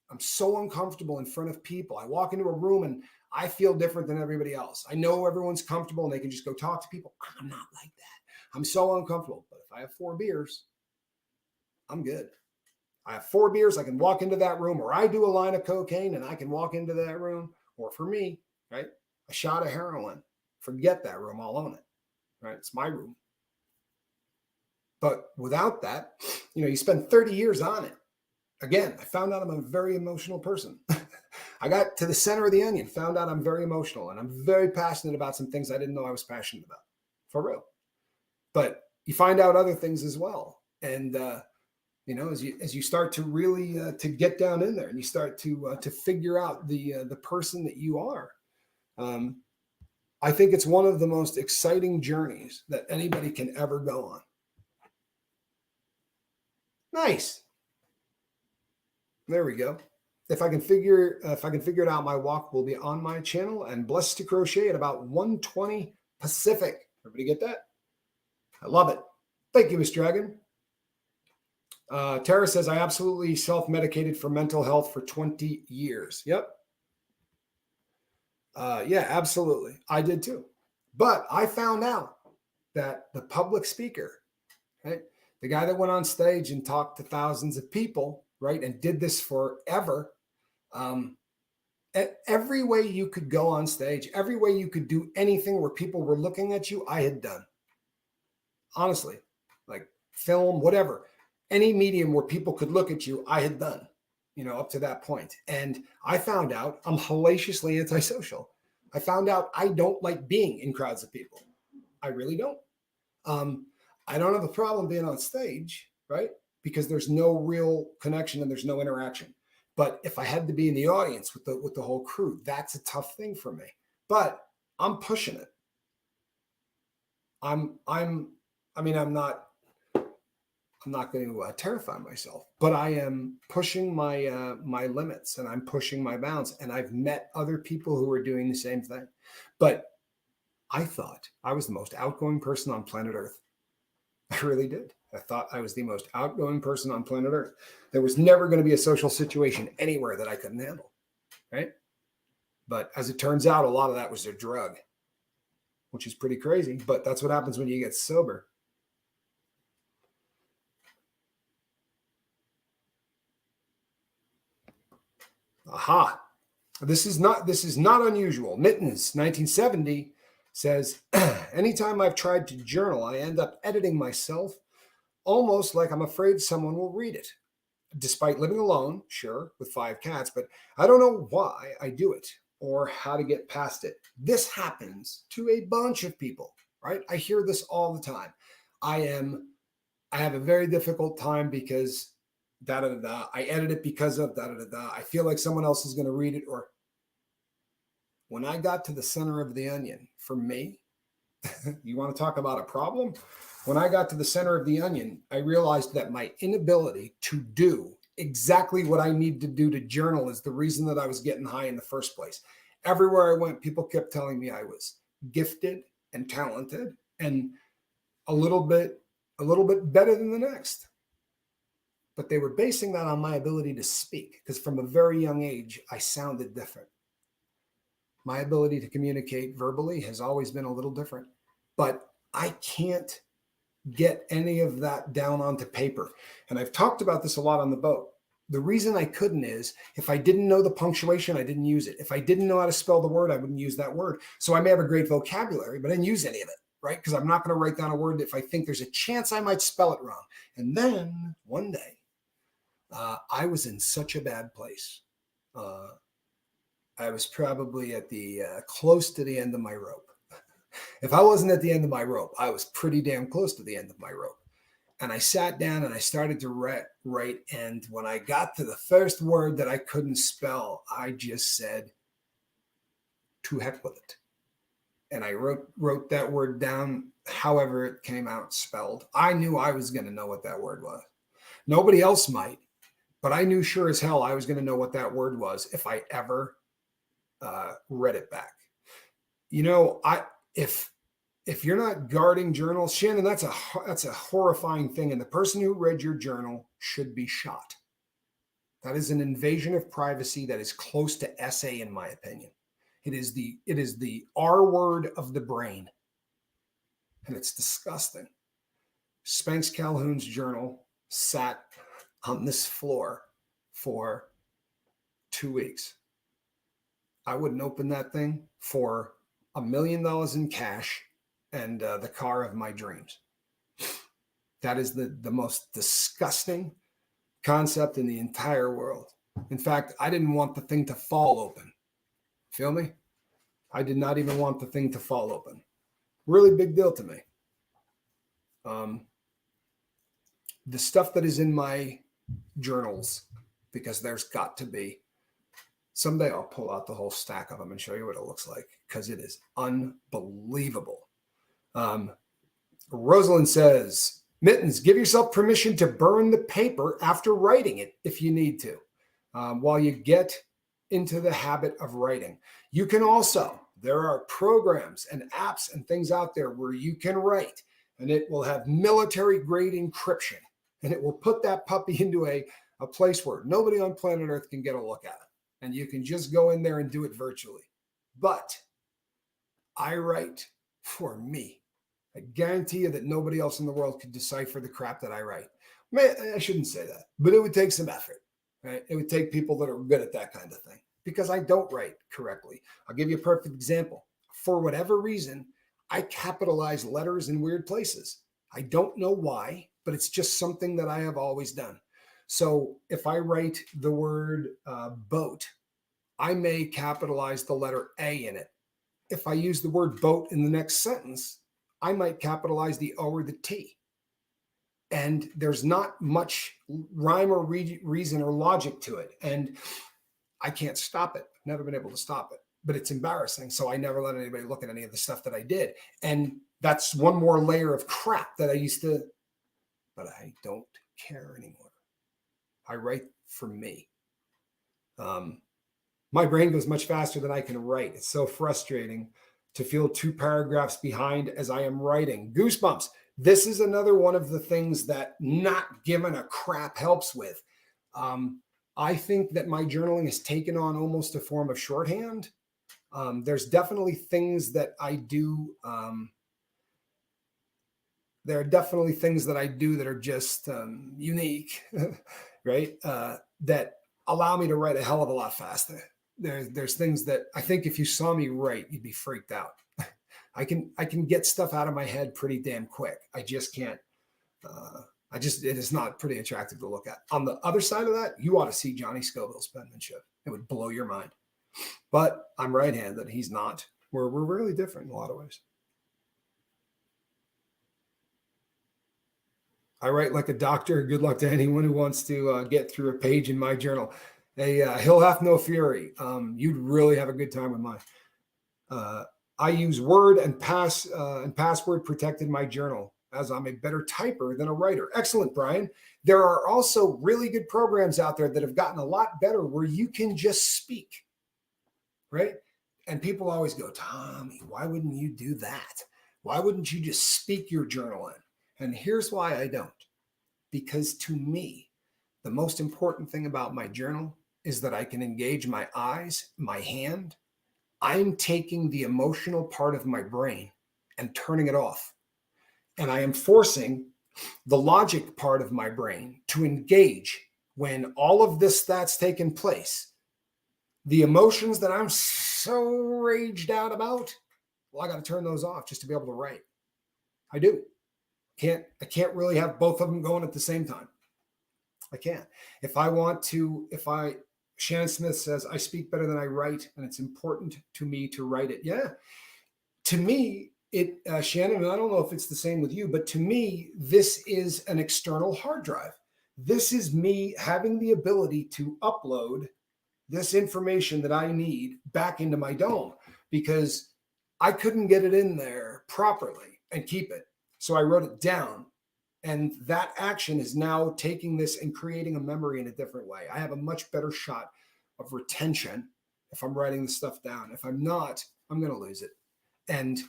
Speaker 1: I'm so uncomfortable in front of people. I walk into a room and I feel different than everybody else. I know everyone's comfortable and they can just go talk to people. I'm not like that. I'm so uncomfortable. But if I have 4 beers, I'm good. I have 4 beers, I can walk into that room, or I do a line of cocaine and I can walk into that room. Or for me, right, a shot of heroin. Forget that room, I'll own it, right? It's my room. But without that, you spend 30 years on it. Again, I found out I'm a very emotional person. I got to the center of the onion, found out I'm very emotional, and I'm very passionate about some things I didn't know I was passionate about, for real. But you find out other things as well. And, as you start to really to get down in there and you start to figure out the person that you are, I think it's one of the most exciting journeys that anybody can ever go on. Nice. There we go. If I can figure it out, my walk will be on my channel. And Blessed to Crochet at about 1:20 Pacific. Everybody get that? I love it. Thank you, Miss Dragon. Tara says, I absolutely self-medicated for mental health for 20 years. Yep. Yeah, absolutely. I did too. But I found out that the public speaker, right, the guy that went on stage and talked to thousands of people, right, and did this forever, every way you could go on stage, every way you could do anything where people were looking at you, I had done. Honestly, like film, whatever. Any medium where people could look at you, I had done, up to that point. And I found out I'm hellaciously antisocial. I found out I don't like being in crowds of people. I really don't. I don't have a problem being on stage, right? Because there's no real connection and there's no interaction. But if I had to be in the audience with the whole crew, that's a tough thing for me. But I'm pushing it. I'm not going to terrify myself, but I am pushing my limits and I'm pushing my bounds. And I've met other people who are doing the same thing. But I thought I was the most outgoing person on planet Earth. I really did. I thought I was the most outgoing person on planet Earth. There was never going to be a social situation anywhere that I couldn't handle, right? But as it turns out, a lot of that was their drug, which is pretty crazy. But that's what happens when you get sober. Aha. This is not unusual. Mittens, 1970, says, anytime I've tried to journal, I end up editing myself almost like I'm afraid someone will read it. Despite living alone, sure, with 5 cats, but I don't know why I do it or how to get past it. This happens to a bunch of people, right? I hear this all the time. I have a very difficult time because da da da da. I edit it because of da da da da. I feel like someone else is going to read it. Or when I got to the center of the onion, for me, you want to talk about a problem? When I got to the center of the onion, I realized that my inability to do exactly what I need to do to journal is the reason that I was getting high in the first place. Everywhere I went, people kept telling me I was gifted and talented and a little bit better than the next. But they were basing that on my ability to speak, because from a very young age, I sounded different. My ability to communicate verbally has always been a little different, but I can't get any of that down onto paper. And I've talked about this a lot on the boat. The reason I couldn't is if I didn't know the punctuation, I didn't use it. If I didn't know how to spell the word, I wouldn't use that word. So I may have a great vocabulary, but I didn't use any of it, right? Because I'm not going to write down a word if I think there's a chance I might spell it wrong. And then one day, I was in such a bad place. I was probably at the close to the end of my rope. If I wasn't at the end of my rope, I was pretty damn close to the end of my rope. And I sat down and I started to write. And when I got to the first word that I couldn't spell, I just said, to heck with it. And I wrote that word down however it came out spelled. I knew I was going to know what that word was. Nobody else might, but I knew sure as hell I was going to know what that word was if I ever read it back. You know, if you're not guarding journals, Shannon, that's a horrifying thing. And the person who read your journal should be shot. That is an invasion of privacy that is close to essay, in my opinion. It is the R word of the brain. And it's disgusting. Spanx Calhoun's journal sat on this floor for 2 weeks. I wouldn't open that thing for $1 million in cash and the car of my dreams. That is the most disgusting concept in the entire world. In fact, I didn't want the thing to fall open. Feel me? I did not even want the thing to fall open. Really big deal to me. The stuff that is in my journals, because there's got to be. Someday I'll pull out the whole stack of them and show you what it looks like, because it is unbelievable. Rosalind says, Mittens, give yourself permission to burn the paper after writing it if you need to, while you get into the habit of writing. You can also, there are programs and apps and things out there where you can write, and it will have military grade encryption, and it will put that puppy into a place where nobody on planet Earth can get a look at it. And you can just go in there and do it virtually. But I write for me. I guarantee you that nobody else in the world could decipher the crap that I write. I shouldn't say that, but it would take some effort, right? It would take people that are good at that kind of thing, because I don't write correctly. I'll give you a perfect example. For whatever reason, I capitalize letters in weird places. I don't know why, but it's just something that I have always done. So if I write the word boat, I may capitalize the letter A in it. If I use the word boat in the next sentence, I might capitalize the O or the T. And there's not much rhyme or reason or logic to it. And I can't stop it. I've never been able to stop it. But it's embarrassing. So I never let anybody look at any of the stuff that I did. And that's one more layer of crap that I used to, but I don't care anymore. I write for me. My brain goes much faster than I can write. It's so frustrating to feel 2 paragraphs behind as I am writing. Goosebumps. This is another one of the things that not giving a crap helps with. I think that my journaling has taken on almost a form of shorthand. There's definitely things that I do. There are definitely things that I do that are just unique, right? That allow me to write a hell of a lot faster. There's things that I think if you saw me write, you'd be freaked out. I can get stuff out of my head pretty damn quick. I just can't. It is not pretty attractive to look at. On the other side of that, you ought to see Johnny Scoville's penmanship. It would blow your mind. But I'm right-handed. He's not. We're really different in a lot of ways. I write like a doctor. Good luck to anyone who wants to get through a page in my journal. He'll have no fury. You'd really have a good time with mine. I use Word and password protected my journal, as I'm a better typer than a writer. Excellent, Brian. There are also really good programs out there that have gotten a lot better where you can just speak, right? And people always go, Tommy, why wouldn't you do that? Why wouldn't you just speak your journal in? And here's why I don't. Because to me, the most important thing about my journal is that I can engage my eyes, my hand. I'm taking the emotional part of my brain and turning it off. And I am forcing the logic part of my brain to engage when all of that's taken place. The emotions that I'm so raged out about, well, I got to turn those off just to be able to write. I do. I can't really have both of them going at the same time. I can't. Shannon Smith says, I speak better than I write, and it's important to me to write it. Yeah. To me, Shannon, and I don't know if it's the same with you, but to me, this is an external hard drive. This is me having the ability to upload this information that I need back into my dome because I couldn't get it in there properly and keep it. So I wrote it down. And that action is now taking this and creating a memory in a different way. I have a much better shot of retention if I'm writing the stuff down. If I'm not, I'm going to lose it. And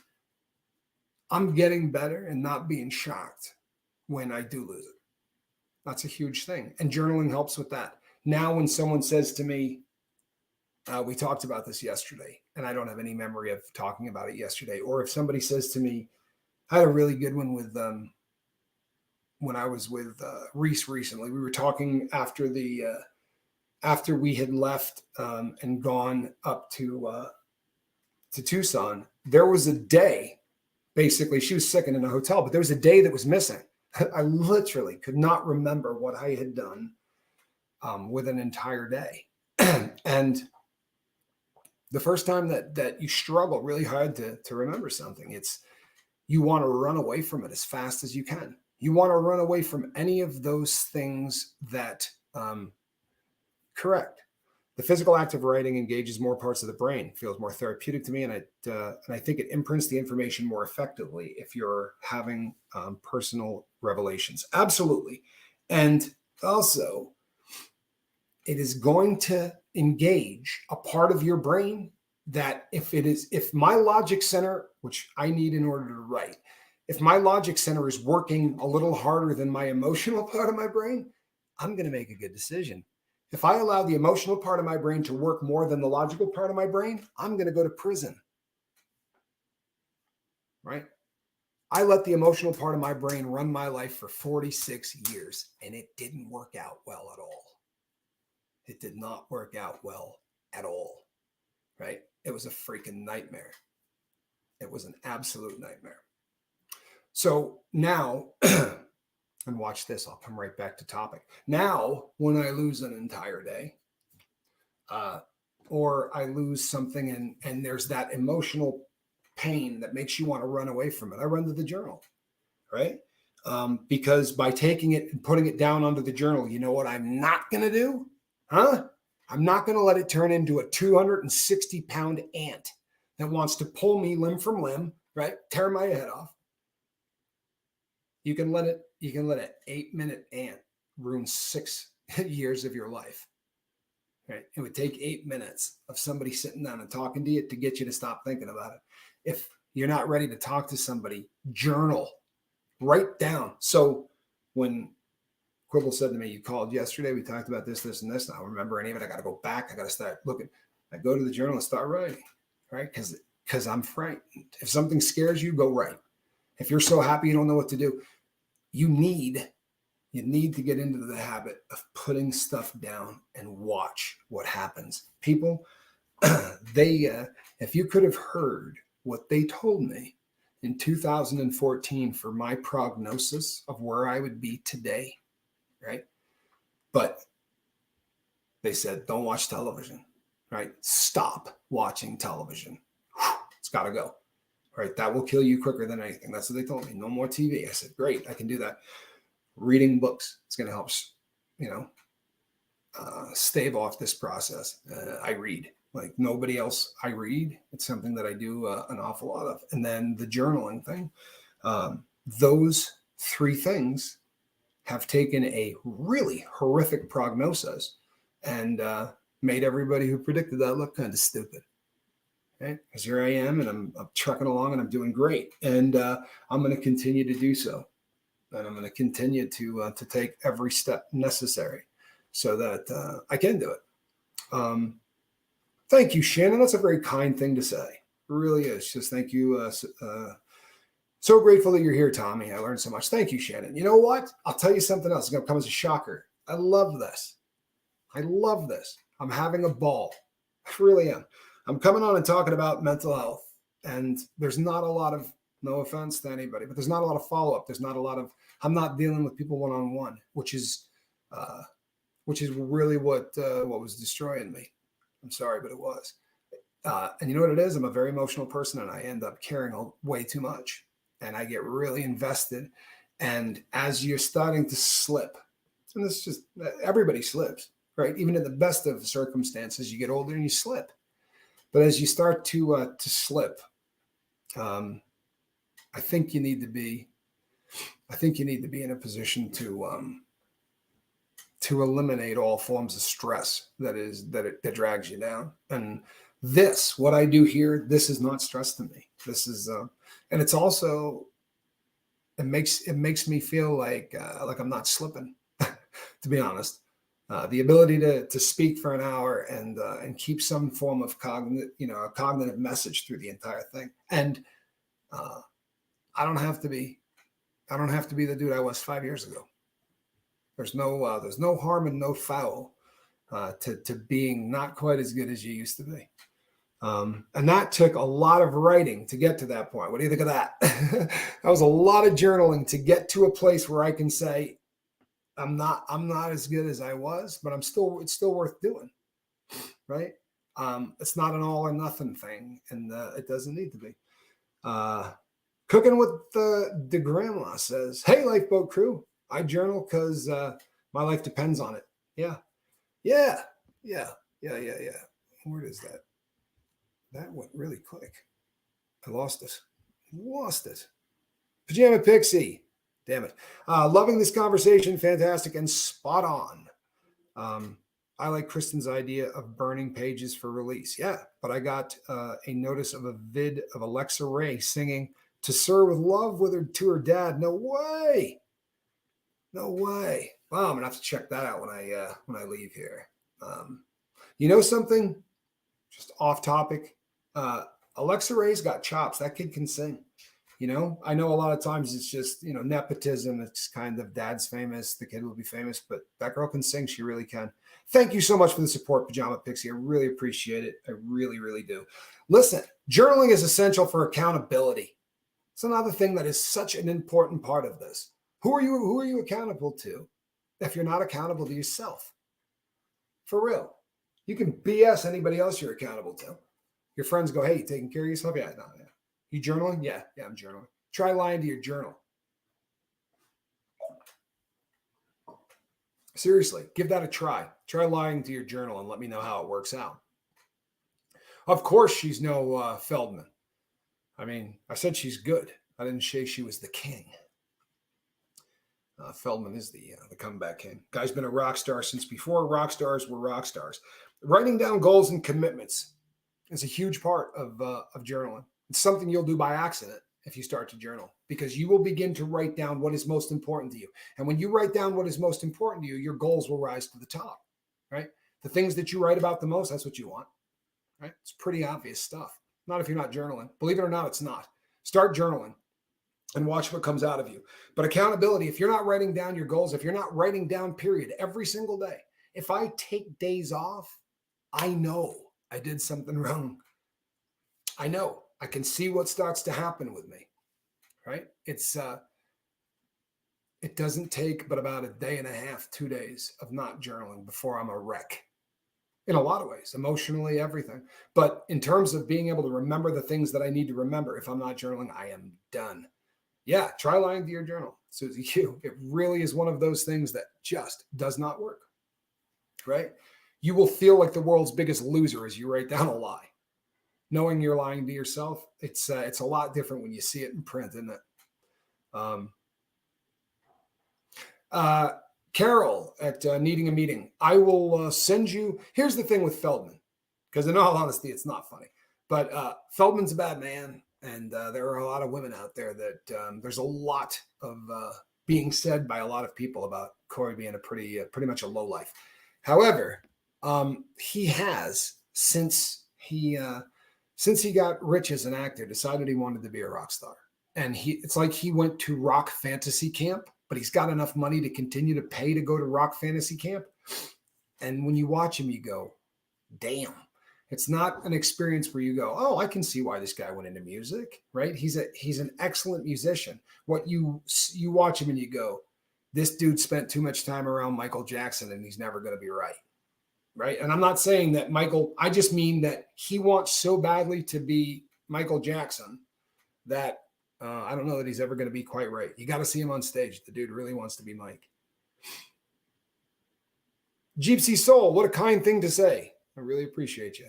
Speaker 1: I'm getting better and not being shocked when I do lose it. That's a huge thing. And journaling helps with that. Now, when someone says to me, we talked about this yesterday, and I don't have any memory of talking about it yesterday. Or if somebody says to me, I had a really good one with when I was with Reese recently. We were talking after we had left and gone up to Tucson. There was a day, basically, she was sick and in a hotel, but there was a day that was missing. I literally could not remember what I had done with an entire day. And the first time that you struggle really hard to remember something, you want to run away from it as fast as you can. You want to run away from any of those things that, correct. The physical act of writing engages more parts of the brain, feels more therapeutic to me, and I think it imprints the information more effectively if you're having personal revelations. Absolutely. And also, it is going to engage a part of your brain that if my logic center, which I need in order to write, if my logic center is working a little harder than my emotional part of my brain, I'm going to make a good decision. If I allow the emotional part of my brain to work more than the logical part of my brain, I'm going to go to prison. Right? I let the emotional part of my brain run my life for 46 years, and it didn't work out well at all. It did not work out well at all. Right? It was a freaking nightmare. It was an absolute nightmare. So now, and watch this, I'll come right back to topic. Now, when I lose an entire day, or I lose something and there's that emotional pain that makes you want to run away from it, I run to the journal, right? Because by taking it and putting it down onto the journal, you know what I'm not going to do? I'm not going to let it turn into a 260-pound ant that wants to pull me limb from limb, right? Tear my head off. You can let an 8-minute ant ruin 6 years of your life. Right? It would take 8 minutes of somebody sitting down and talking to you to get you to stop thinking about it. If you're not ready to talk to somebody, journal, write down. So when Quibble said to me, you called yesterday, we talked about this, and this, and I don't remember any of it. I got to go back. I got to start looking. I go to the journal and start writing. right? Because I'm frightened. If something scares you, go right. If you're so happy you don't know what to do, you need to get into the habit of putting stuff down and watch what happens. People, if you could have heard what they told me in 2014 for my prognosis of where I would be today, right? But they said, don't watch television, right? Stop watching television. It's got to go, right? That will kill you quicker than anything. That's what they told me. No more TV. I said, great, I can do that. Reading books, it's going to help, stave off this process. I read like nobody else. I read. It's something that I do an awful lot of. And then the journaling thing. Those three things have taken a really horrific prognosis and made everybody who predicted that look kind of stupid. Right? Because here I am, and I'm trucking along, and I'm doing great, and I'm going to continue to do so, and I'm going to continue to take every step necessary so that I can do it. Thank you, Shannon. That's a very kind thing to say. It really is. Just thank you. So grateful that you're here, Tommy. I learned so much. Thank you, Shannon. You know what? I'll tell you something else. It's going to come as a shocker. I love this. I'm having a ball. I really am. I'm coming on and talking about mental health. And there's not a lot of, no offense to anybody, but there's not a lot of follow-up. There's not a lot of, I'm not dealing with people one-on-one, which is really what was destroying me. I'm sorry, but it was. And you know what it is? I'm a very emotional person, and I end up caring way too much. And I get really invested. And as you're starting to slip, and this just, everybody slips, right? Even in the best of circumstances, you get older and you slip. But as you start to slip, I think you need to be in a position to eliminate all forms of stress that drags you down. And what I do here, this is not stress to me. This is, and it's also, it makes me feel like I'm not slipping, to be honest. The ability to speak for an hour and keep some form of a cognitive message through the entire thing. And I don't have to be the dude I was 5 years ago. There's no harm and no foul to being not quite as good as you used to be. And that took a lot of writing to get to that point. What do you think of that? That was a lot of journaling to get to a place where I can say, I'm not as good as I was, but it's still worth doing. Right. It's not an all or nothing thing. And it doesn't need to be. Cooking with the grandma says, hey, Lifeboat crew, I journal because my life depends on it. Yeah. Where is that? That went really quick. I lost it. Pajama Pixie. Damn it. Loving this conversation. Fantastic and spot on. I like Kristen's idea of burning pages for release. Yeah, but I got a notice of a vid of Alexa Ray singing To Sir with Love to her dad. No way. Wow, I'm gonna have to check that out when I leave here. You know something? Just off topic. Alexa Ray's got chops. That kid can sing. I know a lot of times it's just, nepotism. It's kind of dad's famous. The kid will be famous, but that girl can sing. She really can. Thank you so much for the support, Pajama Pixie. I really appreciate it. I really, really do. Listen, journaling is essential for accountability. It's another thing that is such an important part of this. Who are you accountable to if you're not accountable to yourself? For real. You can BS anybody else you're accountable to. Your friends go, hey, you taking care of yourself? Yeah, no, yeah. You journaling? Yeah, I'm journaling. Try lying to your journal. Seriously, give that a try. Try lying to your journal and let me know how it works out. Of course, she's no Feldman. I mean, I said she's good. I didn't say she was the king. Feldman is the comeback king. Guy's been a rock star since before rock stars were rock stars. Writing down goals and commitments is a huge part of journaling. It's something you'll do by accident if you start to journal, because you will begin to write down what is most important to you. And when you write down what is most important to you, your goals will rise to the top, right? The things that you write about the most, that's what you want, right? It's pretty obvious stuff. Not if you're not journaling. Believe it or not, it's not. Start journaling and watch what comes out of you. But accountability, if you're not writing down your goals, if you're not writing down period every single day, if I take days off, I know I did something wrong. I know. I can see what starts to happen with me, right? It doesn't take but about a day and a half, 2 days of not journaling before I'm a wreck in a lot of ways, emotionally, everything. But in terms of being able to remember the things that I need to remember, if I'm not journaling, I am done. Yeah, try lying to your journal, Susie Q. It really is one of those things that just does not work, right? You will feel like the world's biggest loser as you write down a lie. Knowing you're lying to yourself, it's a lot different when you see it in print, isn't it? Carol at Needing a Meeting. I will send you. Here's the thing with Feldman, because in all honesty, it's not funny. But Feldman's a bad man, and there are a lot of women out there that there's a lot of being said by a lot of people about Corey being a pretty much a lowlife. However, he has since he got rich as an actor, decided he wanted to be a rock star, and it's like he went to rock fantasy camp, but he's got enough money to continue to pay to go to rock fantasy camp. And when you watch him, you go, damn. It's not an experience where you go, oh, I can see why this guy went into music, right? He's an excellent musician. What you watch him and you go, this dude spent too much time around Michael Jackson and he's never going to be right. Right. And I'm not saying that I just mean that he wants so badly to be Michael Jackson that I don't know that he's ever going to be quite right. You got to see him on stage. The dude really wants to be Mike. Gypsy Soul, what a kind thing to say. I really appreciate you.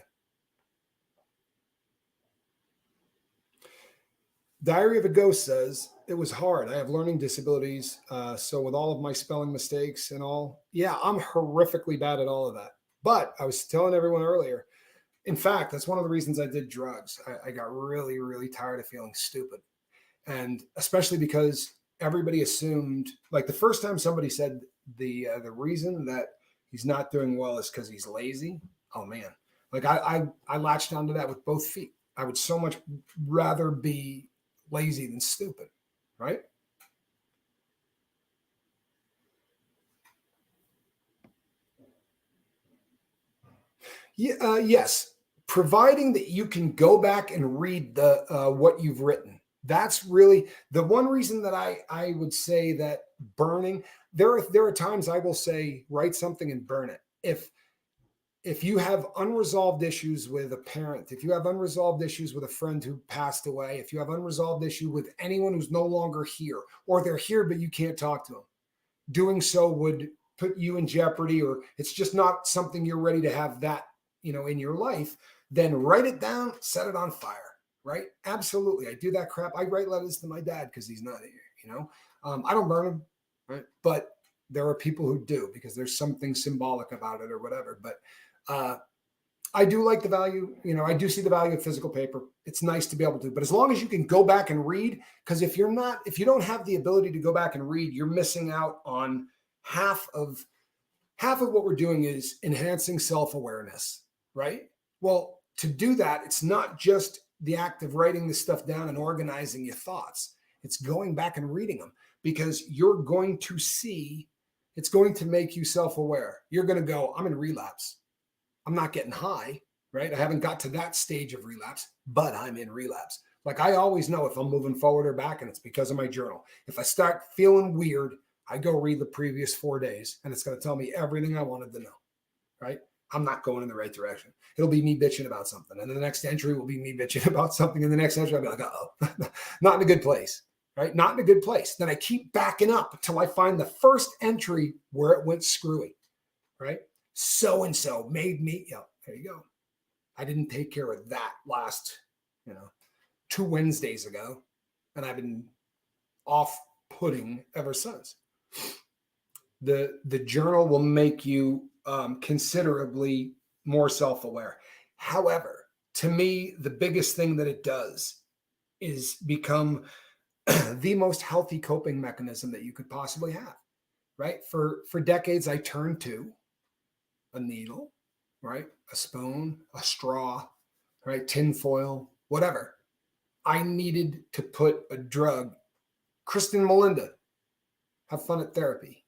Speaker 1: Diary of a Ghost says, it was hard. I have learning disabilities. So with all of my spelling mistakes and all, yeah, I'm horrifically bad at all of that. But I was telling everyone earlier, in fact, that's one of the reasons I did drugs. I got really, really tired of feeling stupid. And especially because everybody assumed, like the first time somebody said the reason that he's not doing well is because he's lazy. Oh man. Like I latched onto that with both feet. I would so much rather be lazy than stupid, right? Yeah, yes, providing that you can go back and read the what you've written. That's really the one reason that I would say that burning. There are times I will say write something and burn it. If you have unresolved issues with a parent, if you have unresolved issues with a friend who passed away, if you have unresolved issue with anyone who's no longer here, or they're here but you can't talk to them, doing so would put you in jeopardy, or it's just not something you're ready to have that, in your life, then write it down, set it on fire, right? Absolutely. I do that crap. I write letters to my dad because he's not here, I don't burn them, right? But there are people who do because there's something symbolic about it or whatever. But I do like the value, I do see the value of physical paper. It's nice to be able to, but as long as you can go back and read, because if you don't have the ability to go back and read, you're missing out on half of what we're doing is enhancing self-awareness, right? Well, to do that, it's not just the act of writing this stuff down and organizing your thoughts. It's going back and reading them because you're going to see, it's going to make you self-aware. You're going to go, I'm in relapse. I'm not getting high, right? I haven't got to that stage of relapse, but I'm in relapse. Like I always know if I'm moving forward or back, and it's because of my journal. If I start feeling weird, I go read the previous 4 days and it's going to tell me everything I wanted to know, right? I'm not going in the right direction. It'll be me bitching about something. And then the next entry will be me bitching about something. And the next entry, I'll be like, uh-oh, not in a good place, right? Not in a good place. Then I keep backing up until I find the first entry where it went screwy, right? So-and-so made me, there you go. I didn't take care of that last, 2 Wednesdays ago. And I've been off-putting ever since. The journal will make you considerably more self-aware. However, to me, the biggest thing that it does is become the most healthy coping mechanism that you could possibly have, right? For decades, I turned to a needle, right? A spoon, a straw, right? Tin foil, whatever. I needed to put a drug. Kristen Melinda, have fun at therapy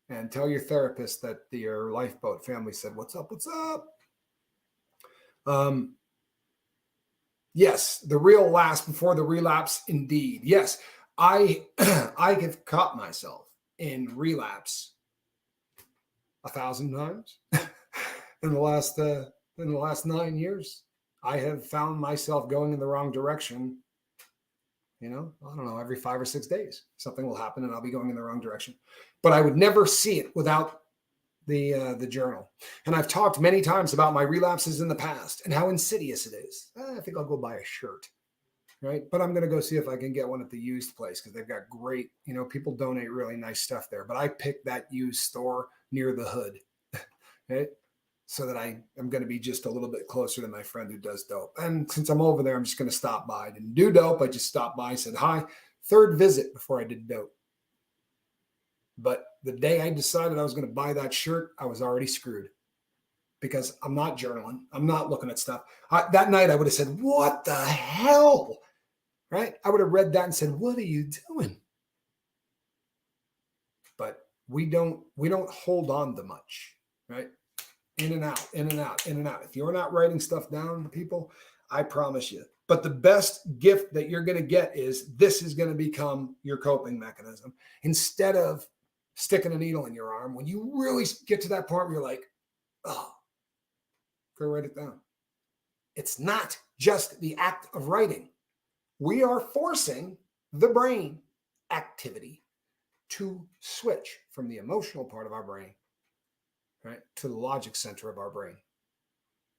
Speaker 1: and tell your therapist that your lifeboat family said, what's up? What's up? Yes, the real last before the relapse. Indeed. Yes, I have caught myself in relapse 1,000 times in the last 9 years. I have found myself going in the wrong direction. I don't know, every 5 or 6 days, something will happen and I'll be going in the wrong direction. But I would never see it without the journal. And I've talked many times about my relapses in the past and how insidious it is. I think I'll go buy a shirt, right? But I'm going to go see if I can get one at the used place because they've got great, people donate really nice stuff there. But I picked that used store near the hood, right? So that I am going to be just a little bit closer to my friend who does dope. And since I'm over there, I'm just going to stop by. I didn't do dope. I just stopped by, said hi. Third visit before I did dope. But the day I decided I was going to buy that shirt, I was already screwed because I'm not journaling. I'm not looking at stuff. That night I would have said, what the hell? Right? I would have read that and said, what are you doing? But we don't hold on to much, right? In and out, in and out, in and out. If you're not writing stuff down, people, I promise you. But the best gift that you're going to get is this is going to become your coping mechanism. Instead of sticking a needle in your arm, when you really get to that point where you're like, oh, go write it down. It's not just the act of writing. We are forcing the brain activity to switch from the emotional part of our brain, right, to the logic center of our brain.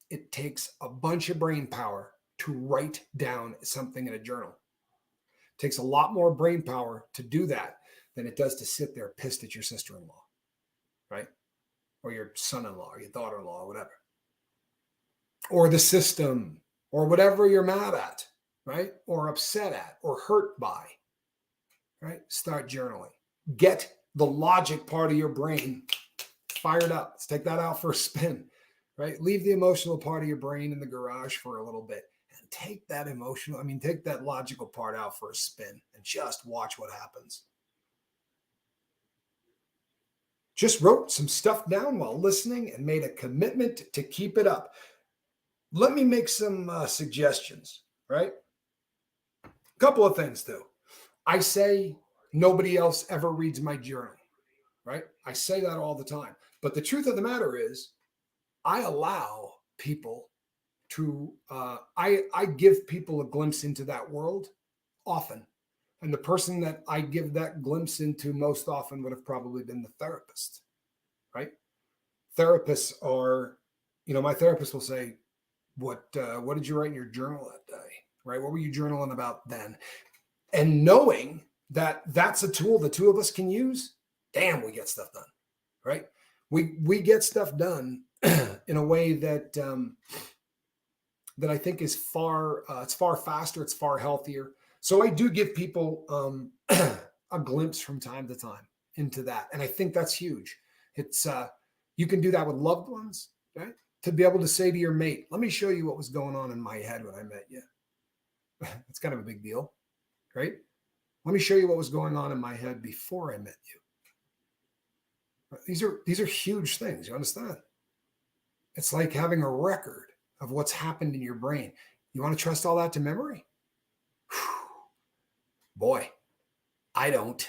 Speaker 1: It takes a bunch of brain power to write down something in a journal. It takes a lot more brain power to do that than it does to sit there pissed at your sister-in-law, right? Or your son-in-law, or your daughter-in-law, or whatever. Or the system, or whatever you're mad at, right? Or upset at, or hurt by, right? Start journaling. Get the logic part of your brain fired up. Let's take that out for a spin, right? Leave the emotional part of your brain in the garage for a little bit and take that logical part out for a spin and just watch what happens. Just wrote some stuff down while listening and made a commitment to keep it up. Let me make some suggestions, right? A couple of things too. I say nobody else ever reads my journal, right? I say that all the time. But the truth of the matter is I allow people to, I give people a glimpse into that world often. And the person that I give that glimpse into most often would have probably been the therapist, right? Therapists are, my therapist will say, what did you write in your journal that day, right? What were you journaling about then? And knowing that that's a tool the two of us can use, damn, we get stuff done, right? We get stuff done in a way that that I think is it's far faster, it's far healthier. So I do give people a glimpse from time to time into that, and I think that's huge. It's you can do that with loved ones, right? To be able to say to your mate, let me show you what was going on in my head when I met you. It's kind of a big deal, right? Let me show you what was going on in my head before I met you. These are huge things. You understand? It's like having a record of what's happened in your brain. You want to trust all that to memory? Whew. Boy, I don't.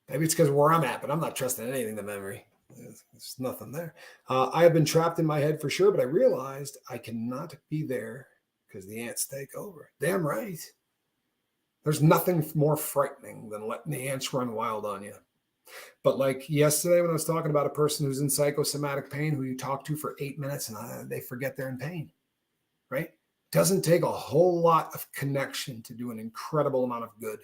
Speaker 1: Maybe it's because where I'm at, but I'm not trusting anything to memory. There's nothing there. I have been trapped in my head for sure, but I realized I cannot be there because the ants take over. Damn right. There's nothing more frightening than letting the ants run wild on you. But like yesterday when I was talking about a person who's in psychosomatic pain who you talk to for 8 minutes and they forget they're in pain, right? Doesn't take a whole lot of connection to do an incredible amount of good.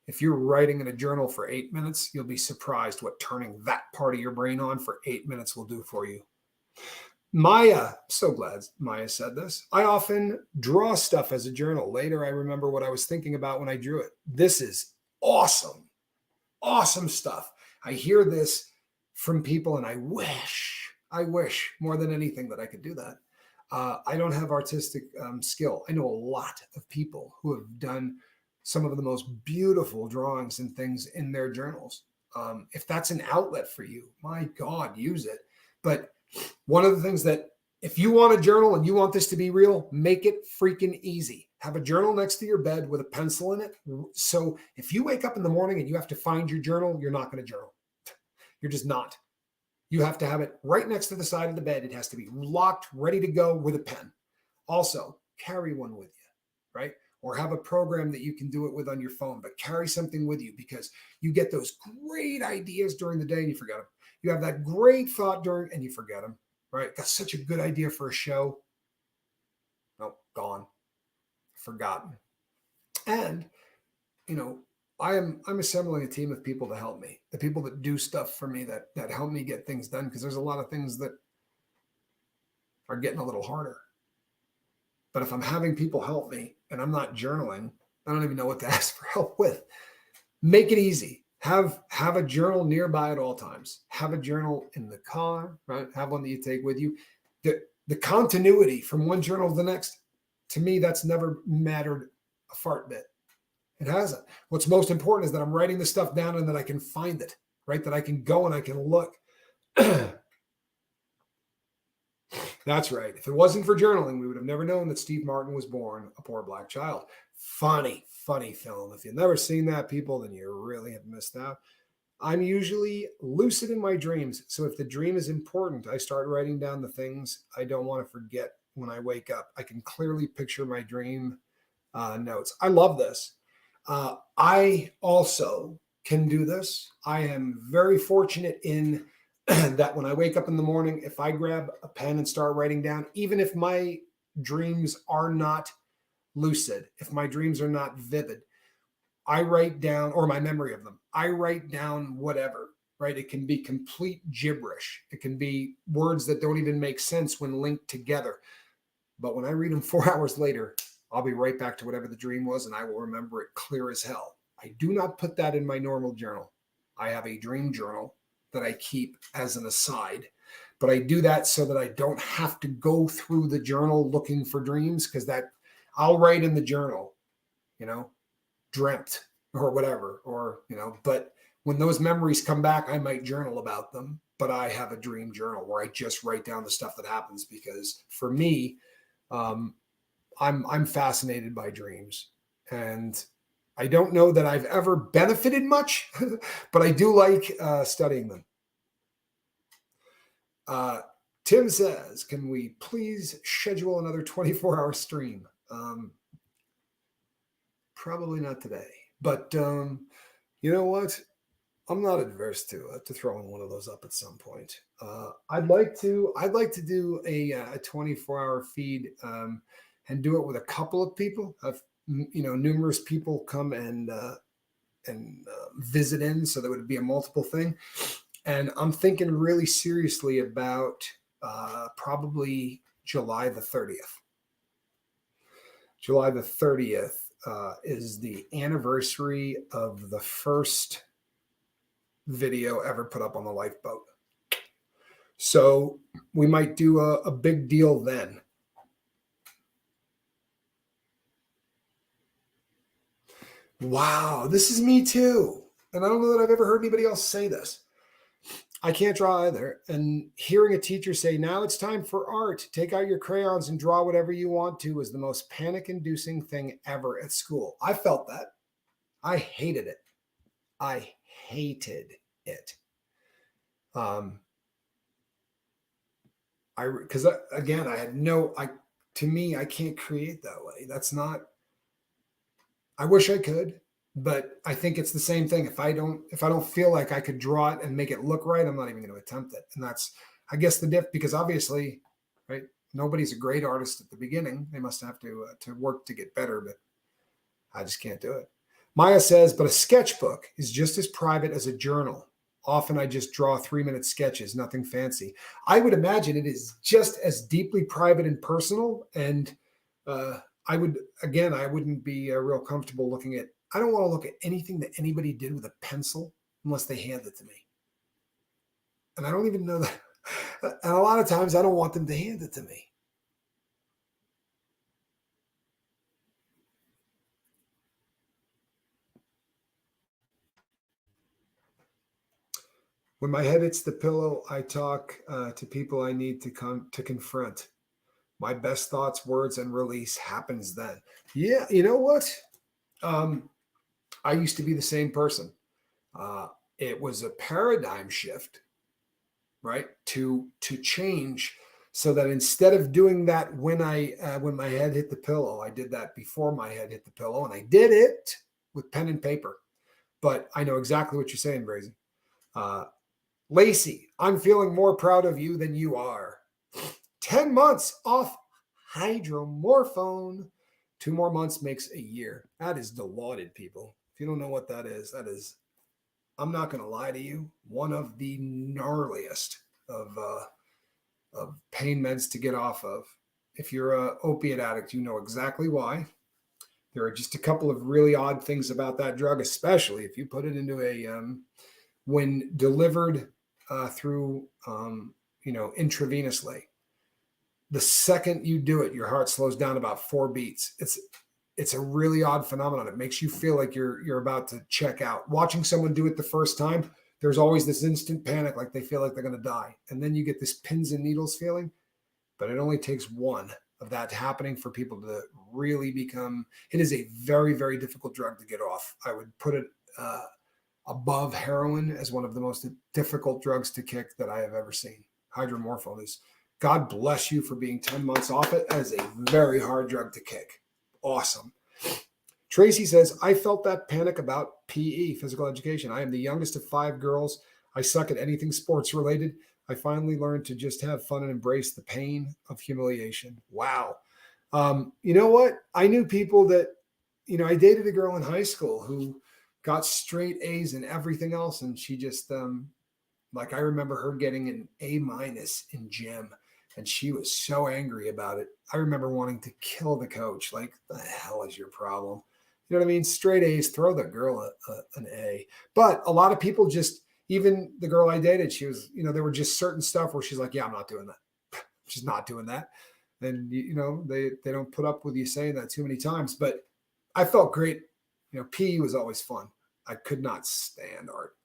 Speaker 1: If you're writing in a journal for 8 minutes, you'll be surprised what turning that part of your brain on for 8 minutes will do for you. Maya, so glad Maya said this. I often draw stuff as a journal. Later, I remember what I was thinking about when I drew it. This is awesome. Awesome stuff. I hear this from people and I wish more than anything that I could do that. I don't have artistic skill. I know a lot of people who have done some of the most beautiful drawings and things in their journals. If that's an outlet for you, my God, use it. But one of the things that, if you want a journal and you want this to be real, make it freaking easy. Have a journal next to your bed with a pencil in it. So if you wake up in the morning and you have to find your journal, you're not going to journal. You're just not. You have to have it right next to the side of the bed. It has to be locked, ready to go with a pen. Also, carry one with you, right? Or have a program that you can do it with on your phone, but carry something with you, because you get those great ideas during the day and you forget them. You have that great thought during and you forget them, right? Got such a good idea for a show. Nope, gone, forgotten. And, I'm assembling a team of people to help me, the people that do stuff for me, that help me get things done, because there's a lot of things that are getting a little harder. But if I'm having people help me and I'm not journaling, I don't even know what to ask for help with. Make it easy. Have a journal nearby at all times. Have a journal in the car, right? Have one that you take with you. The continuity from one journal to the next, to me, that's never mattered a fart bit. It hasn't. What's most important is that I'm writing the stuff down and that I can find it, right? That I can go and I can look. That's right. If it wasn't for journaling, we would have never known that Steve Martin was born a poor black child. Funny film. If you've never seen that, people, then you really have missed out. I'm usually lucid in my dreams. So if the dream is important, I start writing down the things I don't want to forget when I wake up. I can clearly picture my dream notes. I love this. I also can do this. I am very fortunate in that when I wake up in the morning, if I grab a pen and start writing down, even if my dreams are not lucid, if my dreams are not vivid, I write down, or my memory of them, I write down whatever, right? It can be complete gibberish. It can be words that don't even make sense when linked together. But when I read them 4 hours later, I'll be right back to whatever the dream was, and I will remember it clear as hell. I do not put that in my normal journal. I have a dream journal that I keep as an aside, but I do that so that I don't have to go through the journal looking for dreams, because that I'll write in the journal, dreamt or whatever, or, but when those memories come back, I might journal about them, but I have a dream journal where I just write down the stuff that happens, because for me, I'm fascinated by dreams, and I don't know that I've ever benefited much, but I do like studying them. Tim says, can we please schedule another 24-hour stream? Probably not today, but you know what? I'm not adverse to throwing one of those up at some point. I'd like to do a 24-hour feed and do it with a couple of people. Have numerous people come and visit in, so that would be a multiple thing. And I'm thinking really seriously about probably July the 30th. July the 30th is the anniversary of the first video ever put up on the lifeboat. So we might do a big deal then. Wow, this is me too. And I don't know that I've ever heard anybody else say this. I can't draw either. And hearing a teacher say, now it's time for art, take out your crayons and draw whatever you want to, was the most panic-inducing thing ever at school. I felt that. I hated it. I hated it. Because again, I had to me, I can't create that way. That's not, I wish I could, but I think it's the same thing. If I don't feel like I could draw it and make it look right, I'm not even going to attempt it. And that's, I guess, the diff, because obviously, right, nobody's a great artist at the beginning. They must have to work to get better, but I just can't do it. Maya says, but a sketchbook is just as private as a journal. Often I just draw 3-minute sketches, nothing fancy. I would imagine it is just as deeply private and personal. And I wouldn't be real comfortable looking at, I don't want to look at anything that anybody did with a pencil unless they hand it to me. And I don't even know that. And a lot of times I don't want them to hand it to me. When my head hits the pillow, I talk to people I need to confront. My best thoughts, words, and release happens then. Yeah, you know what? Um, I used to be the same person. Uh, it was a paradigm shift, right? To change so that instead of doing that when my head hit the pillow, I did that before my head hit the pillow, and I did it with pen and paper. But I know exactly what you're saying, Brazy. Uh, Lacey, I'm feeling more proud of you than you are. 10 months off hydromorphone. 2 more months makes a year. That is dilaudid, people. If you don't know what that is, I'm not going to lie to you, one of the gnarliest of pain meds to get off of. If you're an opiate addict, you know exactly why. There are just a couple of really odd things about that drug, especially if you put it into when delivered through, intravenously. The second you do it, your heart slows down about 4 beats. It's a really odd phenomenon. It makes you feel like you're about to check out. Watching someone do it the first time, there's always this instant panic, like they feel like they're going to die. And then you get this pins and needles feeling, but it only takes one of that happening for people to really become, it is a very, very difficult drug to get off. I would put it above heroin as one of the most difficult drugs to kick that I have ever seen. Hydromorphone is, God bless you for being 10 months off it. That is a very hard drug to kick. Awesome. Tracy says, I felt that panic about PE, physical education. I am the youngest of 5 girls. I suck at anything sports related. I finally learned to just have fun and embrace the pain of humiliation. Wow. You know what? I knew people that, I dated a girl in high school who got straight A's in everything else. And she just, I remember her getting an A- in gym, and she was so angry about it. I remember wanting to kill the coach. Like, the hell is your problem? You know what I mean? Straight A's, throw the girl an A. But a lot of people just, even the girl I dated, she was, there were just certain stuff where she's like, yeah, I'm not doing that. She's not doing that. And, they don't put up with you saying that too many times. But I felt great. PE was always fun. I could not stand art.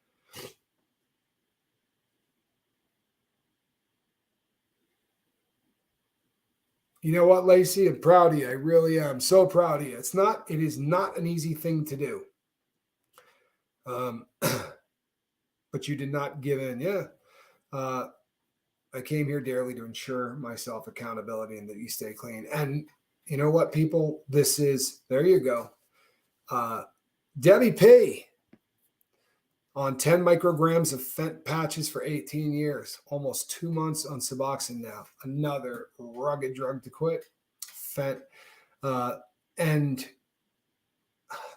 Speaker 1: You know what, Lacey? I'm proud of you. I really am. So proud of you. It is not an easy thing to do. But you did not give in. Yeah. I came here daily to ensure myself accountability and that you stay clean. And you know what, people? There you go. Debbie P. on 10 micrograms of fent patches for 18 years, almost 2 months on Suboxone now. Another rugged drug to quit. Fent. And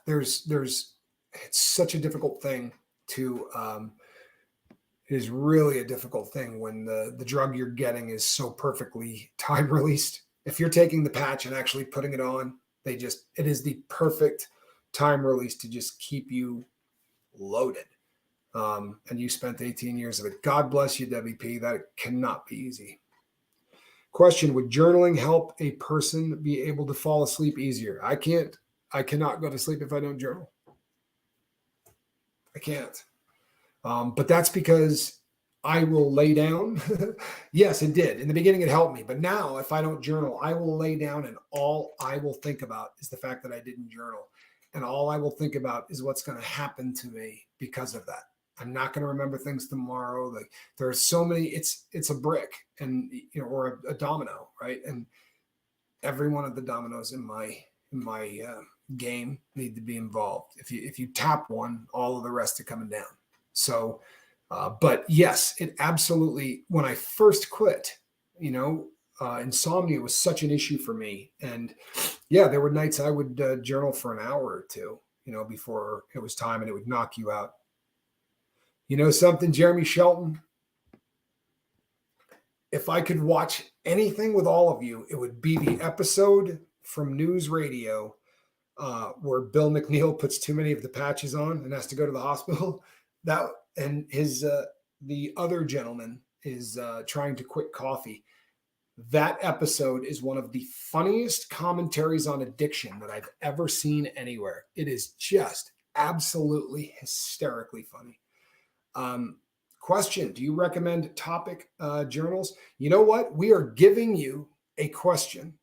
Speaker 1: it's such a difficult thing to, it is really a difficult thing when the drug you're getting is so perfectly time released. If you're taking the patch and actually putting it on, it is the perfect time release to just keep you loaded. And you spent 18 years of it. God bless you, Debbie P. That cannot be easy. Question, would journaling help a person be able to fall asleep easier? I cannot go to sleep if I don't journal. I can't. But that's because I will lay down. Yes, it did. In the beginning, it helped me. But now, if I don't journal, I will lay down and all I will think about is the fact that I didn't journal. And all I will think about is what's going to happen to me because of that. I'm not going to remember things tomorrow. Like, there are so many, it's a brick and, or a domino, right? And every one of the dominoes in my game need to be involved. If you tap one, all of the rest are coming down. So, but yes, it absolutely, when I first quit, insomnia was such an issue for me. And yeah, there were nights I would journal for an hour or two, before it was time, and it would knock you out. You know something, Jeremy Shelton? If I could watch anything with all of you, it would be the episode from News Radio where Bill McNeil puts too many of the patches on and has to go to the hospital. That and the other gentleman is trying to quit coffee. That episode is one of the funniest commentaries on addiction that I've ever seen anywhere. It is just absolutely hysterically funny. Question: do you recommend topic journals? You know what? We are giving you a question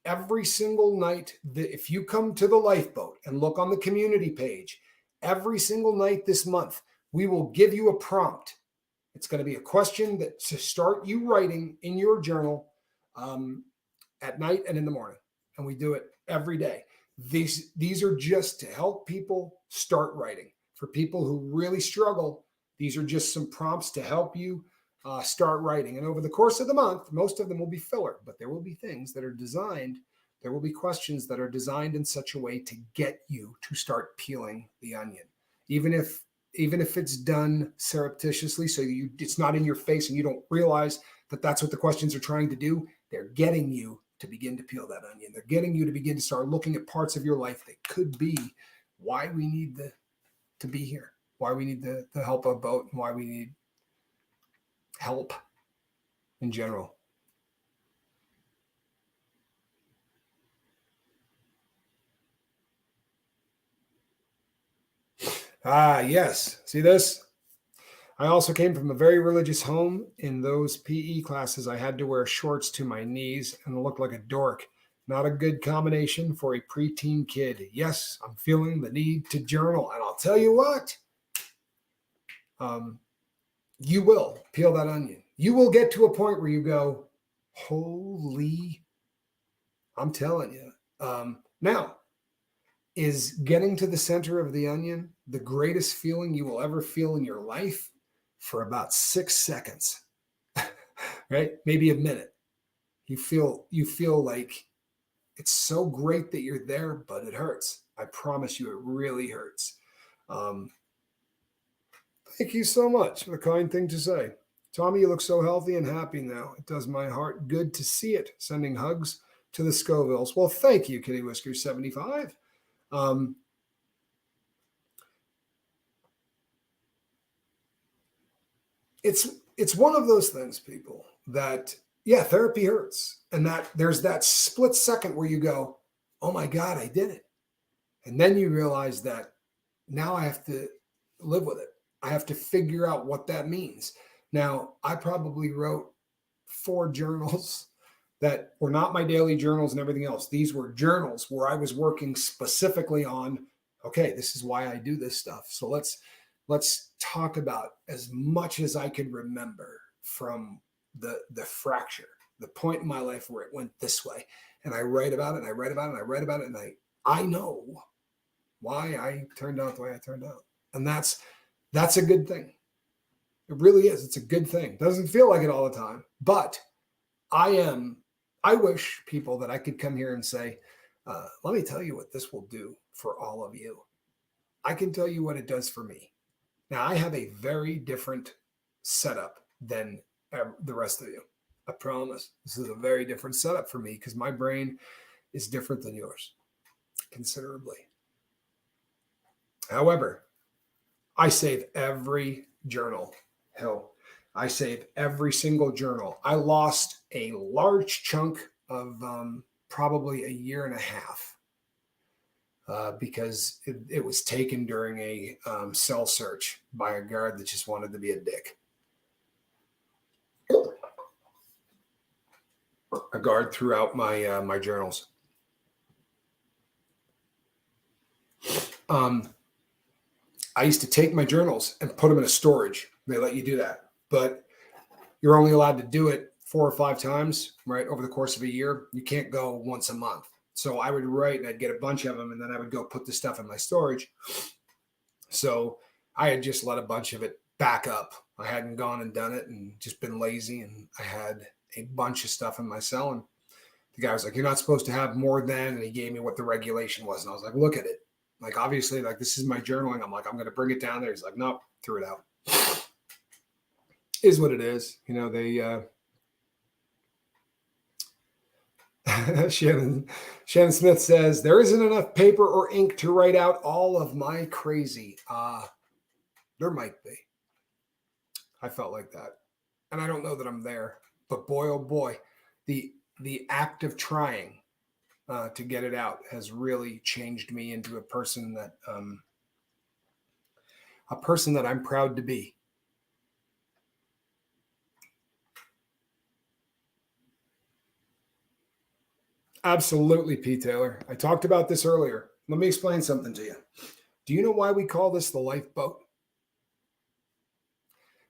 Speaker 1: every single night. If you come to the Lifeboat and look on the community page, every single night this month, we will give you a prompt. It's going to be a question that to start you writing in your journal at night and in the morning. And we do it every day. These are just to help people start writing. For people who really struggle, these are just some prompts to help you start writing. And over the course of the month, most of them will be filler, but there will be things that are designed. There will be questions that are designed in such a way to get you to start peeling the onion, even if it's done surreptitiously, so it's not in your face and you don't realize that that's what the questions are trying to do. They're getting you to begin to peel that onion. They're getting you to begin to start looking at parts of your life that could be why we need to be here, why we need the help of a boat, and why we need help in general. Ah, yes. See this? I also came from a very religious home. In those PE classes, I had to wear shorts to my knees and look like a dork. Not a good combination for a preteen kid. Yes, I'm feeling the need to journal. And I'll tell you what, you will peel that onion. You will get to a point where you go, holy, I'm telling you. Now, is getting to the center of the onion the greatest feeling you will ever feel in your life? For about 6 seconds, right? Maybe a minute. You feel like it's so great that you're there, but it hurts. I promise you, it really hurts. Thank you so much. What a kind thing to say. Tommy, you look so healthy and happy now. It does my heart good to see it. Sending hugs to the Scovilles. Well, thank you, Kitty Whiskers 75. It's one of those things, people, that therapy hurts, and that there's that split second where you go, oh my God, I did it. And then you realize that now I have to live with it. I have to figure out what that means. Now, I probably wrote 4 journals that were not my daily journals and everything else. These were journals where I was working specifically on, okay, this is why I do this stuff. So let's talk about as much as I could remember from the fracture, the point in my life where it went this way. And I write about it, and I write about it, and I write about it, and I know why I turned out the way I turned out. And that's a good thing. It really is. It's a good thing. Doesn't feel like it all the time, but I wish people that I could come here and say, let me tell you what this will do for all of you. I can tell you what it does for me. Now, I have a very different setup than the rest of you. I promise. This is a very different setup for me because my brain is different than yours considerably. However, I save every journal. Hell, I save every single journal. I lost a large chunk of probably a year and a half because it was taken during a cell search by a guard that just wanted to be a dick. A guard threw out my my journals. I used to take my journals and put them in a storage. They let you do that, but you're only allowed to do it 4 or 5 times, right, over the course of a year. You can't go once a month. So I would write and I'd get a bunch of them, and then I would go put the stuff in my storage. So I had just let a bunch of it back up. I hadn't gone and done it and just been lazy, and I had a bunch of stuff in my cell. And the guy was like, "You're not supposed to have more than," and he gave me what the regulation was. And I was like, "Look at it. Like, obviously, like, this is my journaling." I'm like, "I'm going to bring it down there." He's like, "Nope, threw it out." Is what it is. You know, they, Shannon Smith says, there isn't enough paper or ink to write out all of my crazy. There might be. I felt like that. And I don't know that I'm there, but boy, oh boy, the act of trying to get it out has really changed me into a person that I'm proud to be. Absolutely, P. Taylor. I talked about this earlier. Let me explain something to you. Do you know why we call this the lifeboat?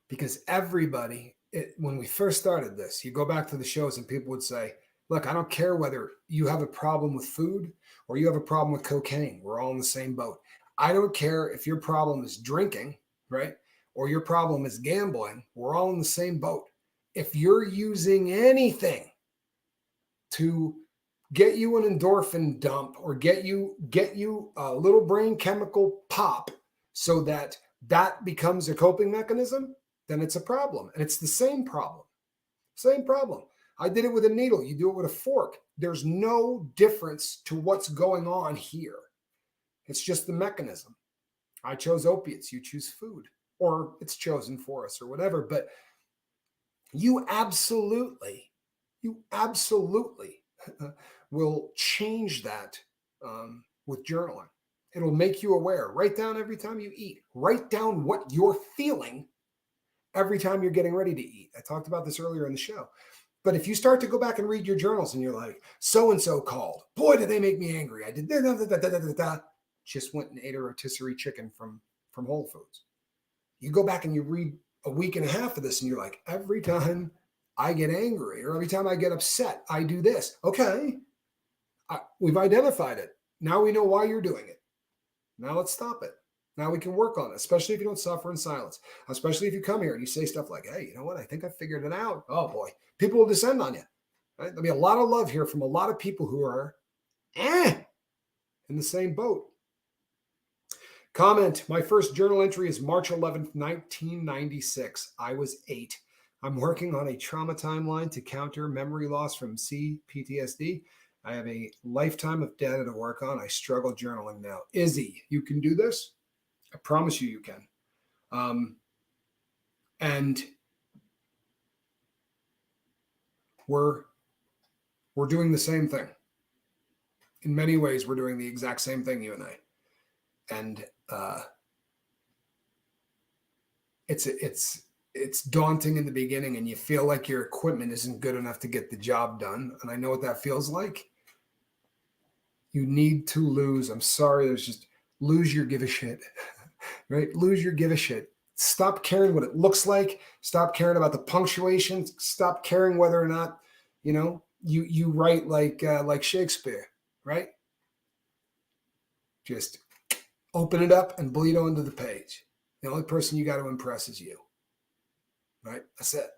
Speaker 1: Because everybody, when we first started this, you go back to the shows and people would say, look, I don't care whether you have a problem with food or you have a problem with cocaine. We're all in the same boat. I don't care if your problem is drinking, right? Or your problem is gambling. We're all in the same boat. If you're using anything to get you an endorphin dump or get you a little brain chemical pop so that becomes a coping mechanism, then it's a problem. And it's the same problem. Same problem. I did it with a needle. You do it with a fork. There's no difference to what's going on here. It's just the mechanism. I chose opiates. You choose food, or it's chosen for us or whatever. But you absolutely will change that with journaling. It'll make you aware. Write down every time you eat. Write down what you're feeling every time you're getting ready to eat. I talked about this earlier in the show. But if you start to go back and read your journals and you're like, so-and-so called, boy, did they make me angry. I did just went and ate a rotisserie chicken from Whole Foods. You go back and you read a week and a half of this and you're like, every time I get angry or every time I get upset, I do this. Okay, we've identified it. Now we know why you're doing it. Now let's stop it. Now we can work on it, especially if you don't suffer in silence, especially if you come here and you say stuff like, hey, you know what? I think I figured it out. Oh, boy. People will descend on you. Right? There'll be a lot of love here from a lot of people who are in the same boat. Comment, my first journal entry is March 11th, 1996. I was 8. I'm working on a trauma timeline to counter memory loss from CPTSD. I have a lifetime of data to work on. I struggle journaling now. Izzy, you can do this? I promise you can. And we're doing the same thing. In many ways, we're doing the exact same thing, you and I. And it's daunting in the beginning, and you feel like your equipment isn't good enough to get the job done. And I know what that feels like. You need to lose. I'm sorry. Lose your give a shit, right? Lose your give a shit. Stop caring what it looks like. Stop caring about the punctuation. Stop caring whether or not, you write like Shakespeare, right? Just open it up and bleed onto the page. The only person you got to impress is you, right? That's it.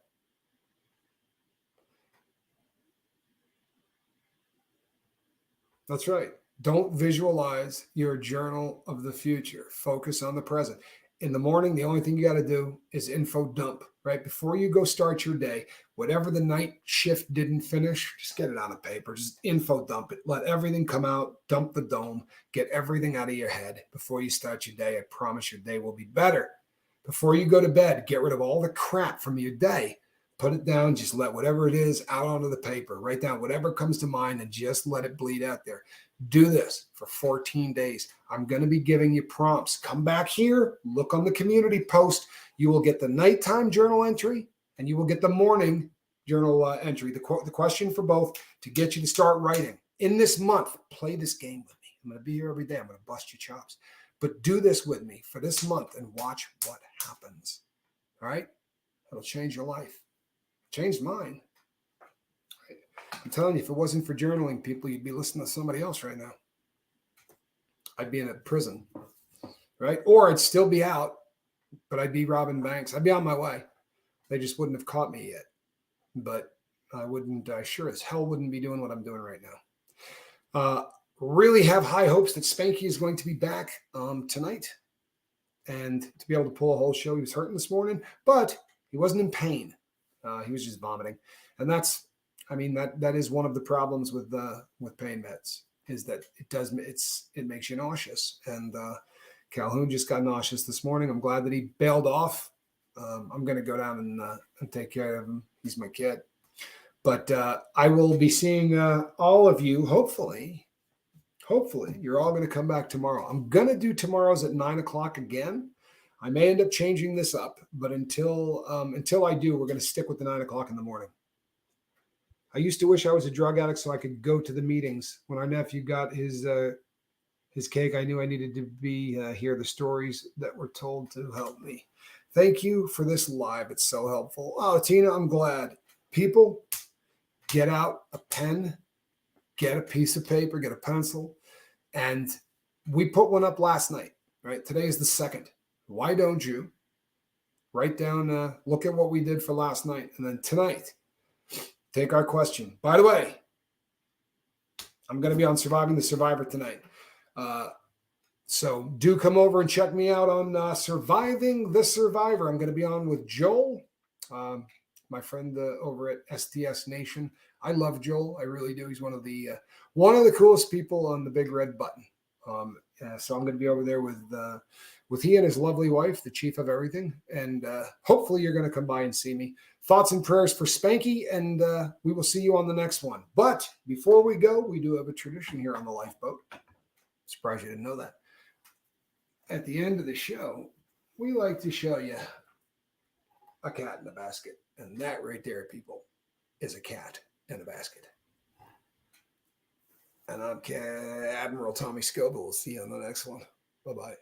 Speaker 1: That's right. Don't visualize your journal of the future. Focus on the present. In the morning, the only thing you got to do is info dump, right? Before you go start your day, whatever the night shift didn't finish, just get it on a paper. Just info dump it. Let everything come out. Dump the dome. Get everything out of your head before you start your day. I promise your day will be better. Before you go to bed, get rid of all the crap from your day. Put it down. Just let whatever it is out onto the paper. Write down whatever comes to mind and just let it bleed out there. Do this for 14 days. I'm going to be giving you prompts. Come back here, look on the community post. You will get the nighttime journal entry and you will get the morning journal entry. The question for both to get you to start writing. In this month, play this game with me. I'm going to be here every day. I'm going to bust your chops. But do this with me for this month and watch what happens. All right? It'll change your life. Changed mine. I'm telling you, if it wasn't for journaling, people, you'd be listening to somebody else right now. I'd be in a prison, right? Or I'd still be out, but I'd be robbing banks. I'd be on my way. They just wouldn't have caught me yet. But I sure as hell wouldn't be doing what I'm doing right now. Really have high hopes that Spanky is going to be back tonight. And to be able to pull a whole show, he was hurting this morning, but he wasn't in pain. He was just vomiting. And that is one of the problems with pain meds is that it makes you nauseous. And Calhoun just got nauseous this morning. I'm glad that he bailed off. I'm going to go down and take care of him. He's my kid. But I will be seeing all of you. Hopefully, you're all going to come back tomorrow. I'm going to do tomorrow's at 9:00 again. I may end up changing this up, but until I do, we're going to stick with the 9:00 in the morning. I used to wish I was a drug addict so I could go to the meetings. When our nephew got his cake, I knew I needed to be hear the stories that were told to help me. Thank you for this live. It's so helpful. Oh, Tina, I'm glad. People, get out a pen, get a piece of paper, get a pencil. And we put one up last night, right? Today is the 2nd. Why don't you write down, look at what we did for last night. And then tonight, take our question. By the way, I'm going to be on Surviving the Survivor tonight. So do come over and check me out on Surviving the Survivor. I'm going to be on with Joel, my friend over at STS Nation. I love Joel. I really do. He's one of the coolest people on the big red button. So I'm going to be over there with he and his lovely wife, the chief of everything. And hopefully you're going to come by and see me. Thoughts and prayers for Spanky, and we will see you on the next one. But before we go, we do have a tradition here on the Lifeboat. Surprised you didn't know that. At the end of the show, we like to show you a cat in a basket. And that right there, people, is a cat in a basket. And I'm Admiral Tommy Scoble. We'll see you on the next one. Bye-bye.